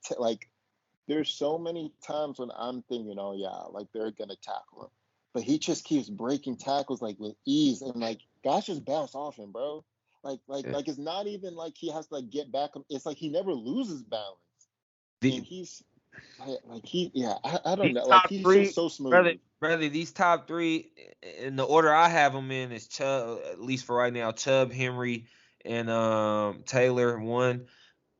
There's so many times when I'm thinking, oh yeah, like they're gonna tackle him, but he just keeps breaking tackles like with ease, and like guys just bounce off him, bro. Like it's not even like he has to like get back. It's like he never loses balance, and he's I don't know. Like he's just so smooth. Brother, these top 3 in the order I have them in is Chubb, at least for right now. Chubb, Henry, and Taylor 1.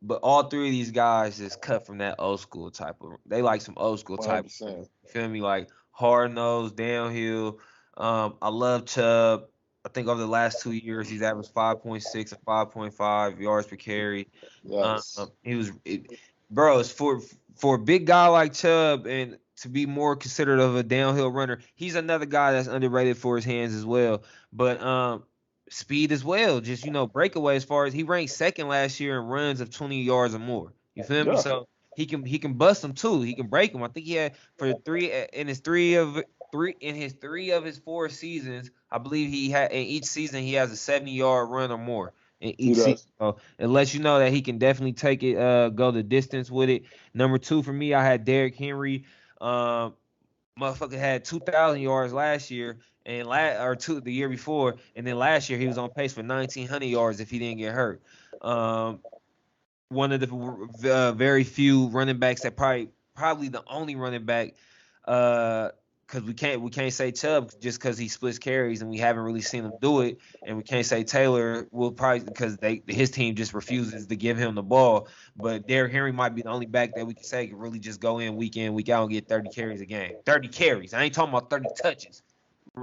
But all 3 of these guys is cut from that old school type of. They like some old school type. 100%. You feel me? Like hard nose, downhill. I love Chubb. I think over the last 2 years he's averaged 5.6 and 5.5 yards per carry. Yes. It's for a big guy like Chubb and to be more considered of a downhill runner. He's another guy that's underrated for his hands as well. But speed as well. Just breakaway as far as he ranked 2nd last year in runs of 20 yards or more. You feel me? So he can bust them too. He can break them. I think he had for 3 in his 3 of his 4 seasons. I believe he had in each season he has a 70-yard run or more in each season. So it lets you know that he can definitely take it, go the distance with it. Number 2 for me, I had Derrick Henry. Motherfucker had 2,000 yards last year and the year before, and then last year he was on pace for 1,900 yards if he didn't get hurt. One of the very few running backs that probably the only running back, because we can't say Chubb just because he splits carries and we haven't really seen him do it, and we can't say Taylor will probably because his team just refuses to give him the ball. But Derrick Henry might be the only back that we can say can really just go in, week out, and get 30 carries a game. 30 carries. I ain't talking about 30 touches.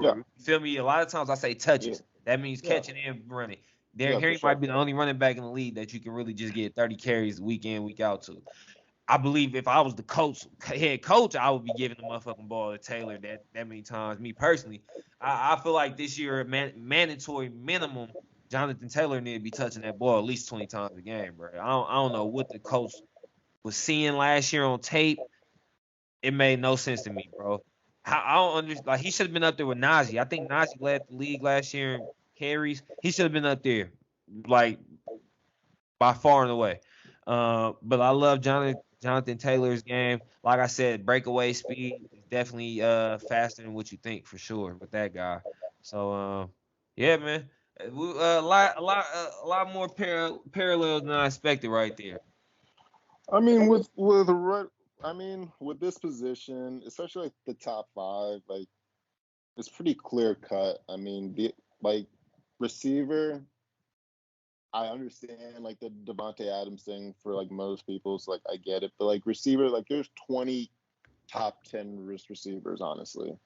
Yeah. You feel me? A lot of times I say touches. Yeah. That means catching and running. Derrick Henry might be the only running back in the league that you can really just get 30 carries week in, week out to. I believe if I was the head coach, I would be giving the motherfucking ball to Taylor that many times. Me personally, I feel like this year mandatory minimum Jonathan Taylor need to be touching that ball at least 20 times a game, bro. I don't know what the coach was seeing last year on tape. It made no sense to me, bro. I don't understand. Like, he should have been up there with Najee. I think Najee led the league last year in carries. He should have been up there, like, by far and away. But I love Jonathan Taylor's game. Like I said, breakaway speed is definitely faster than what you think for sure with that guy. So yeah, man, a lot more parallels than I expected right there. I mean, with this position, especially like the top five, like it's pretty clear cut. I mean, like receiver, I understand like the Devontae Adams thing for like most people, so like I get it. But like receiver, like there's 20 top 10 receivers, honestly.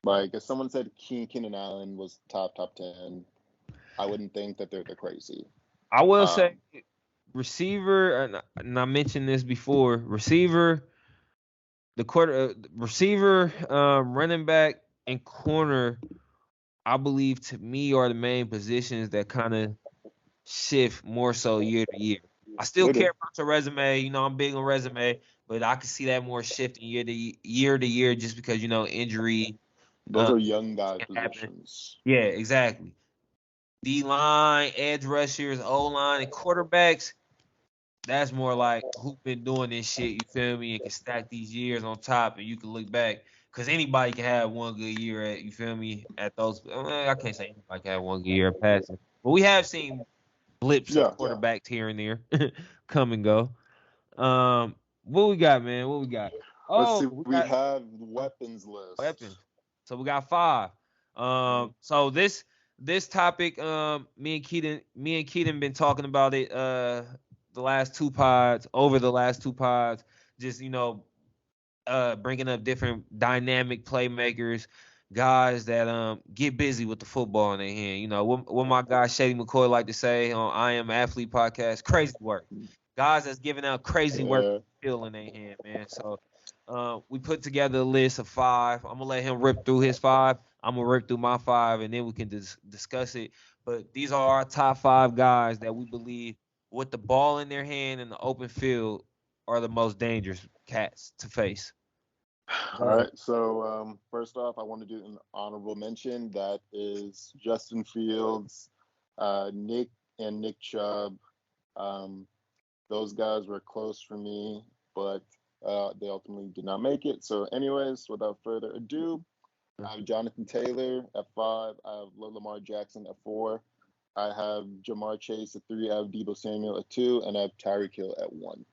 Like if someone said Keenan Allen was top 10, I wouldn't think that they're crazy. I will say receiver, and I mentioned this before, receiver, running back, and corner, I believe to me are the main positions that kind of shift more so year to year. I still care about your resume. You know, I'm big on resume, but I can see that more shifting year to year just because, you know, injury. Those are young guy positions. Yeah, exactly. D-line, edge rushers, O-line, and quarterbacks, that's more like who been doing this shit, you feel me, and can stack these years on top, and you can look back. Because anybody can have one good year at, you feel me, at those. I can't say anybody can have one good year at passing. But we have seen blips of quarterbacks here and there come and go. What we got, man? What we got? Oh, we have weapons list. Weapons. So we got 5. So this topic, me and Keaton been talking about it over the last 2 pods, just, you know, bringing up different dynamic playmakers, guys that get busy with the football in their hand. You know, what my guy Shady McCoy like to say on I Am Athlete podcast, crazy work. Guys that's giving out crazy work in their hand, man. So we put together a list of 5. I'm gonna let him rip through his 5. I'm gonna rip through my 5, and then we can discuss it. But these are our top 5 guys that we believe, with the ball in their hand in the open field, are the most dangerous cats to face. All right. So first off, I want to do an honorable mention. That is Justin Fields, Nick Chubb. Those guys were close for me, but they ultimately did not make it. So anyways, without further ado, I have Jonathan Taylor at 5. I have Lamar Jackson at 4. I have Jamar Chase at 3. I have Deebo Samuel at 2. And I have Tyreek Hill at 1.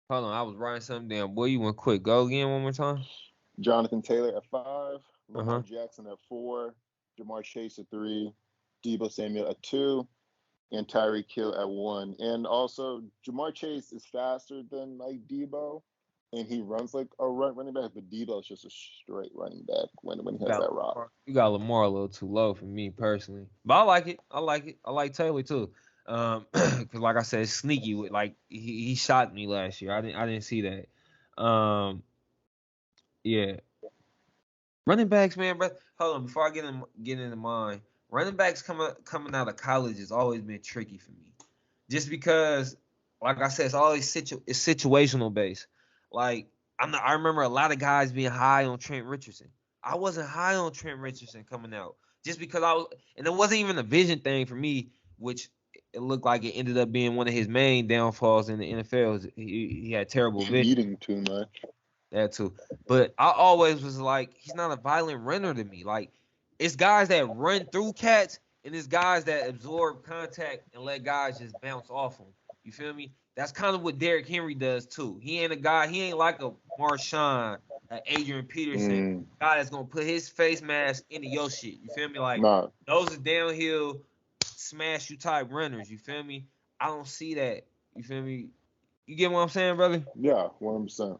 Hold on, I was writing something down. Boy, you went quick. Go again one more time. Jonathan Taylor at 5. Lamar Jackson at 4. Jamar Chase at 3. Deebo Samuel at 2. And Tyreek Hill at 1. And also, Jamar Chase is faster than like Deebo, and he runs like a running back, but Debo's just a straight running back when he has that rock. You got Lamar a little too low for me personally, but I like it. I like Taylor too, because like I said, it's sneaky. With like he shot me last year. I didn't see that. Yeah. Running backs, man. But hold on, before I get into mine. Running backs coming out of college has always been tricky for me, just because, like I said, it's always it's situational based. Like I remember a lot of guys being high on Trent Richardson. I wasn't high on Trent Richardson coming out, just because and it wasn't even a vision thing for me, which it looked like it ended up being one of his main downfalls in the NFL. He had terrible vision. Eating too much. That too, but I always was like, he's not a violent runner to me. Like, it's guys that run through cats, and it's guys that absorb contact and let guys just bounce off them. You feel me? That's kind of what Derrick Henry does too. He ain't like a Marshawn, Adrian Peterson, guy that's gonna put his face mask into your shit. You feel me? Like, those are downhill, smash you type runners. You feel me? I don't see that. You feel me? You get what I'm saying, brother? Yeah, 100%.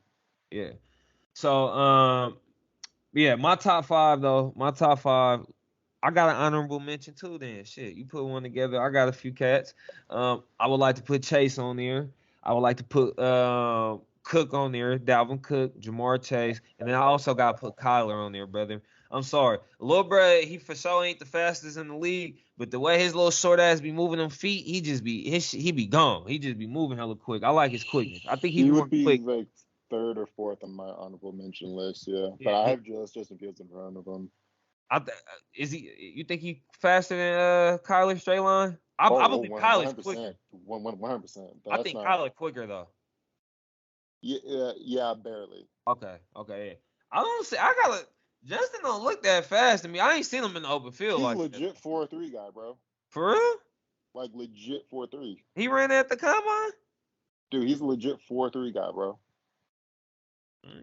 Yeah. So, yeah, my top 5 though. I got an honorable mention too. Then shit, you put one together. I got a few cats. I would like to put Chase on there. I would like to put Cook on there. Dalvin Cook, Jamar Chase, and then I also got to put Kyler on there, brother. I'm sorry. Lil bro, he for sure ain't the fastest in the league, but the way his little short ass be moving them feet, he be gone. He just be moving hella quick. I like his quickness. I think he's He more would be quick. like third or fourth on my honorable mention list, yeah. Yeah, But I have Justin Fields in front of him. is he? You think he faster than Kyler straight line? I Oh, believe Kyler's 100%. quicker. 100%. I That's think not. Kyler quicker though. Yeah, barely. Okay, yeah. I don't see. I gotta. Justin don't look that fast to me. I ain't seen him in the open field He's a like that. legit 4-3 guy, bro. For real? Like legit 4-3. He ran at the combine? Dude, he's a legit 4-3 guy, bro.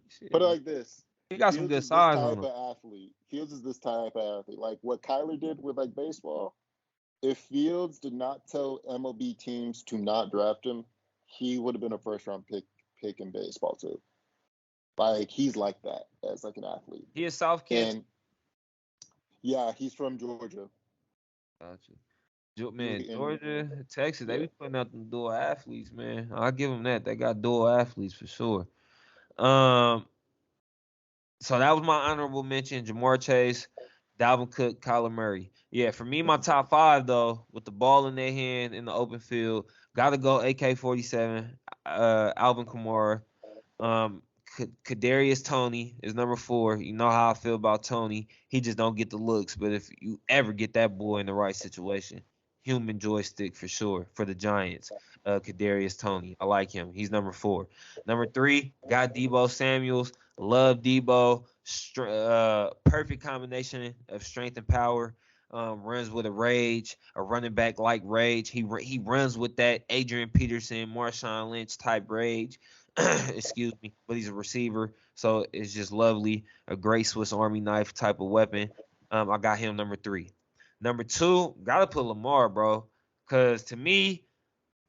Shit, Put it man. like this. He got some Fields good is this size on type him. of athlete. Fields is this type of athlete. Like what Kyler did with like baseball. If Fields did not tell MLB teams to not draft him, he would have been a first round pick in baseball too. Like he's like that as like an athlete. He is South kid. And yeah, he's from Georgia. Gotcha. Man, Georgia, Texas, they be putting out them dual athletes, man. I'll give them that. They got dual athletes for sure. So that was my honorable mention: Jamar Chase, Dalvin Cook, Kyler Murray. Yeah, for me, my top five though, with the ball in their hand in the open field, gotta go AK-47, Alvin Kamara, um, Kadarius Toney is number 4. You know how I feel about Toney. He just don't get the looks, but if you ever get that boy in the right situation, human joystick for sure for the Giants. Kadarius Toney, I like him. He's number 4. Number 3, got Debo Samuels. Love Debo. Perfect combination of strength and power. Runs with a running back like rage. He runs with that Adrian Peterson, Marshawn Lynch type rage. Excuse me, but he's a receiver, so it's just lovely. A great Swiss Army knife type of weapon. I got him number 3. Number 2, gotta put Lamar, bro, because to me,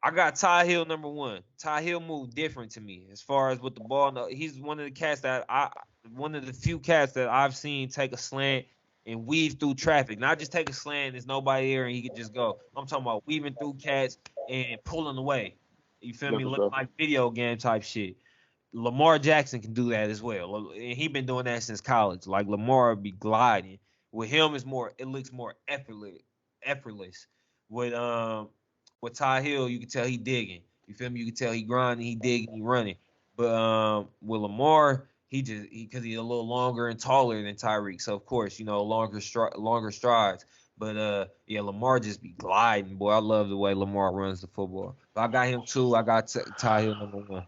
I got Ty Hill number 1. Ty Hill moved different to me as far as with the ball. No, he's one of the few cats that I've seen take a slant and weave through traffic. Not just take a slant and there's nobody there and he could just go. I'm talking about weaving through cats and pulling away. You feel Yeah, me? for Looking sure. like video game type shit. Lamar Jackson can do that as well, and he been doing that since college. Like Lamar be gliding. With him, it looks more effortless. With Ty Hill, you can tell he digging. You feel me? You can tell he grinding, he digging, he running. But with Lamar, because he's a little longer and taller than Tyreek, so of course longer strides. But yeah, Lamar just be gliding, boy. I love the way Lamar runs the football. But I got him 2. I got Ty Hill number 1.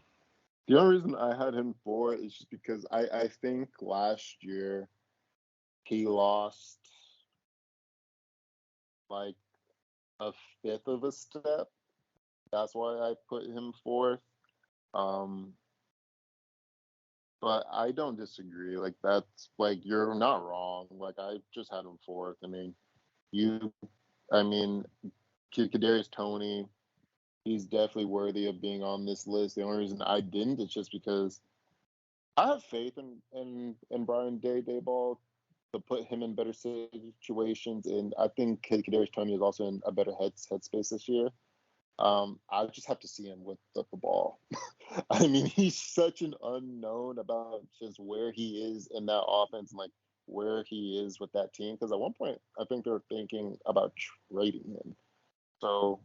The only reason I had him 4 is just because I think last year he lost like a fifth of a step. That's why I put him 4th. Um, but I don't disagree. Like that's like you're not wrong. Like I just had him 4th. I mean, Kadarius Toney, he's definitely worthy of being on this list. The only reason I didn't is just because I have faith in Brian Dayball to put him in better situations, and I think Kadarius Toney is also in a better headspace this year. I just have to see him with the ball. I mean, he's such an unknown about just where he is in that offense and like where he is with that team. Because at one point, I think they're thinking about trading him. So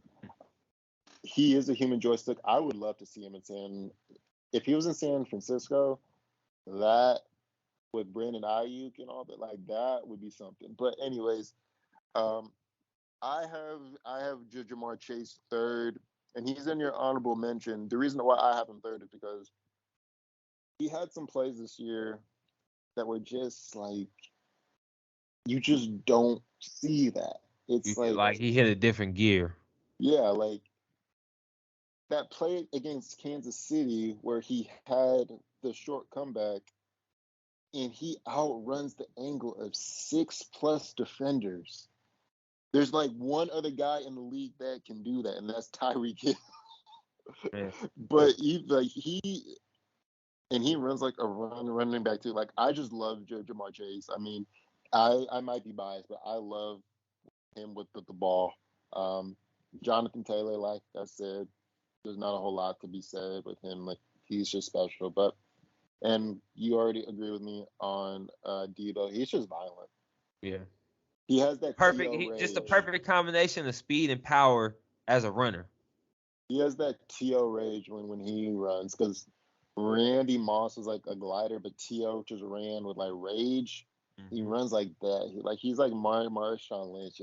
he is a human joystick. I would love to see him if he was in San Francisco, that with Brandon Ayuk and all that, like that would be something. But anyways, I have Jamar Chase 3rd, and he's in your honorable mention. The reason why I have him 3rd is because he had some plays this year that were just like you just don't see that. It's Like he hit a different gear. Yeah, like that play against Kansas City where he had the short comeback and he outruns the angle of 6+ defenders. There's like one other guy in the league that can do that, and that's Tyreek Hill. But he runs like a running back too. Like I just love Jamar Chase. I mean, I might be biased, but I love him with the ball. Jonathan Taylor, like I said, there's not a whole lot to be said with him. Like he's just special. But And you already agree with me on Debo. He's just violent. Yeah. He has that Perfect. TO Just a rage. perfect combination of speed and power as a runner. He has that TO rage when he runs, because Randy Moss was like a glider, but TO just ran with like rage. He runs like that. He's like Marshawn Lynch,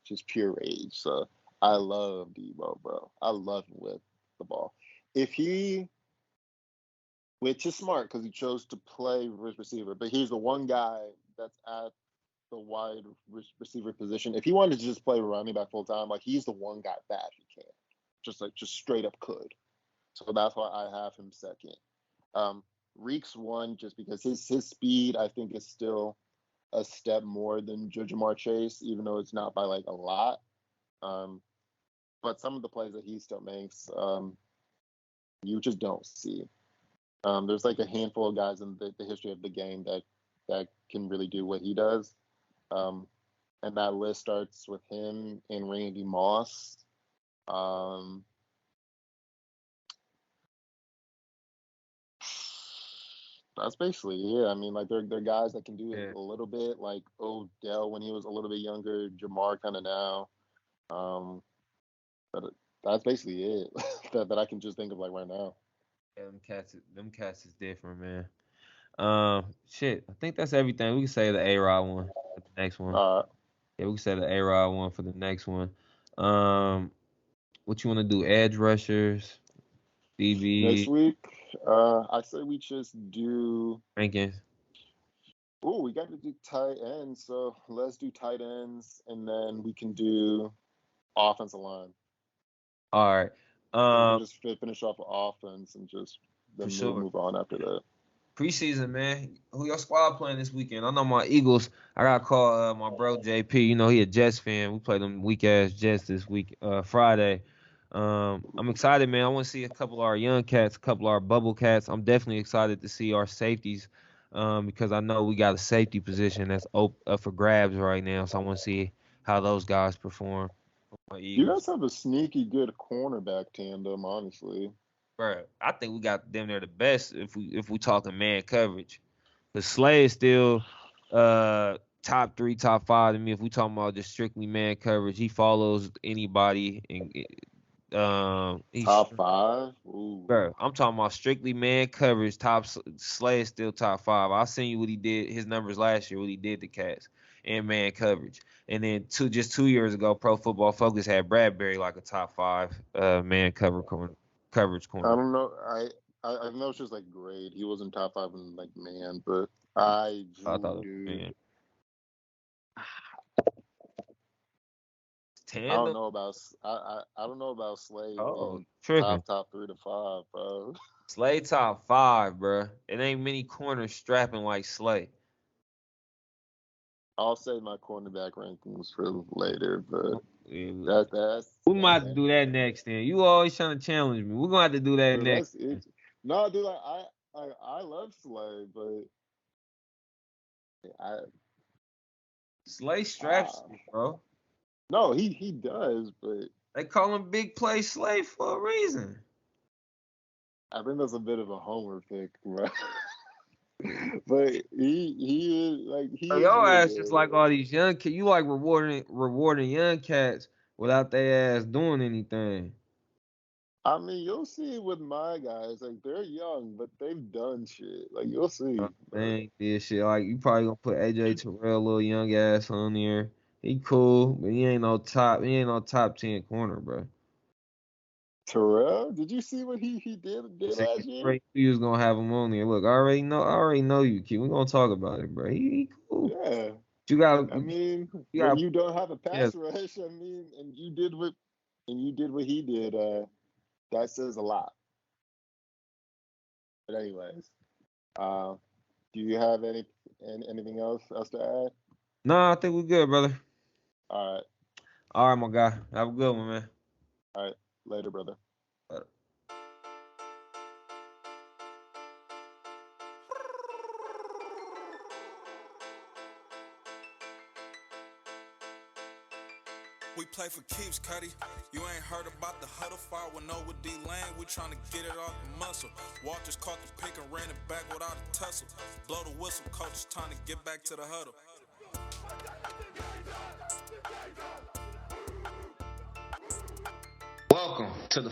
just pure rage. So I love Debo, bro. I love him with the ball. Which is smart because he chose to play receiver, but he's the one guy that's at the wide receiver position. If he wanted to just play running back full time, like he's the one guy that he can, just straight up could. So that's why I have him second. Reeks won just because his speed I think is still a step more than Jamar Chase, even though it's not by like a lot. But some of the plays that he still makes, you just don't see. There's like a handful of guys in the history of the game that can really do what he does. And that list starts with him and Randy Moss. That's basically it. I mean, like they're guys that can do it a little bit, like Odell when he was a little bit younger, Jamar kind of now. But that's basically it that I can just think of like right now. Yeah, them cats is different, man. Shit, I think that's everything. We can say the A-Rod one for the next one. Yeah, we can say the A-Rod one for the next one. What you want to do? Edge rushers, DB. Next week, I say we just do rankings. Oh, we got to do tight ends, so let's do tight ends, and then we can do offensive line. All right. So we can just finish off offense and just then move on after that. Preseason, man. Who your squad playing this weekend? I know my Eagles. I got to call my bro JP. You know he a Jets fan. We played them weak ass Jets this week, Friday. I'm excited, man. I want to see a couple of our young cats, a couple of our bubble cats. I'm definitely excited to see our safeties, because I know we got a safety position that's up for grabs right now. So I want to see how those guys perform. You guys have a sneaky good cornerback tandem, honestly. Bro, I think we got them there the best if we talking man coverage. The Slay is still top 3, top 5 to me. If we talking about just strictly man coverage, he follows anybody and he's top 5. Ooh. Bro, I'm talking about strictly man coverage. Slay is still top 5. I seen you what he did, his numbers last year, what he did to Cats and man coverage. And then 2 years ago, Pro Football Focus had Bradbury like a top 5 man coverage corner. I don't know. I know it's just like grade. He wasn't top 5 in like man, but I thought it was man. I don't know about I don't know about Slay. Tripping. Top 3 to 5, bro. Slay top 5, bro. It ain't many corners strapping like Slay. I'll save my cornerback rankings for later, but that's we might have to do that next. Then you always trying to challenge me. We're gonna have to do that next. No, dude, I love Slay, but Slay straps, bro. No, he does, but they call him Big Play Slay for a reason. I think that's a bit of a homer pick, bro. But he is like your ass just like all these young kids. You like rewarding young cats without their ass doing anything. I mean, you'll see with my guys, like they're young, but they've done shit. Like you'll see. They ain't did shit. Like you probably gonna put AJ Terrell, little young ass on there. He cool, but he ain't no top 10 corner, bro. Terrell, did you see what he did last year? He was gonna have him on there. Look, I already know you, kid. We're gonna talk about it, bro. He cool. Yeah. You got. I mean, when you don't have a pass rush, I mean, and you did what he did. That says a lot. But anyways, do you have anything else to add? No, I think we're good, brother. All right, my guy. Have a good one, man. All right, later, brother. Later. We play for keeps, Cuddy. You ain't heard about the huddle fire with no with DLane. We tryna get it off the muscle. Walters caught the pick and ran it back without a tussle. Blow the whistle, coach is trying to get back to the huddle. Welcome to the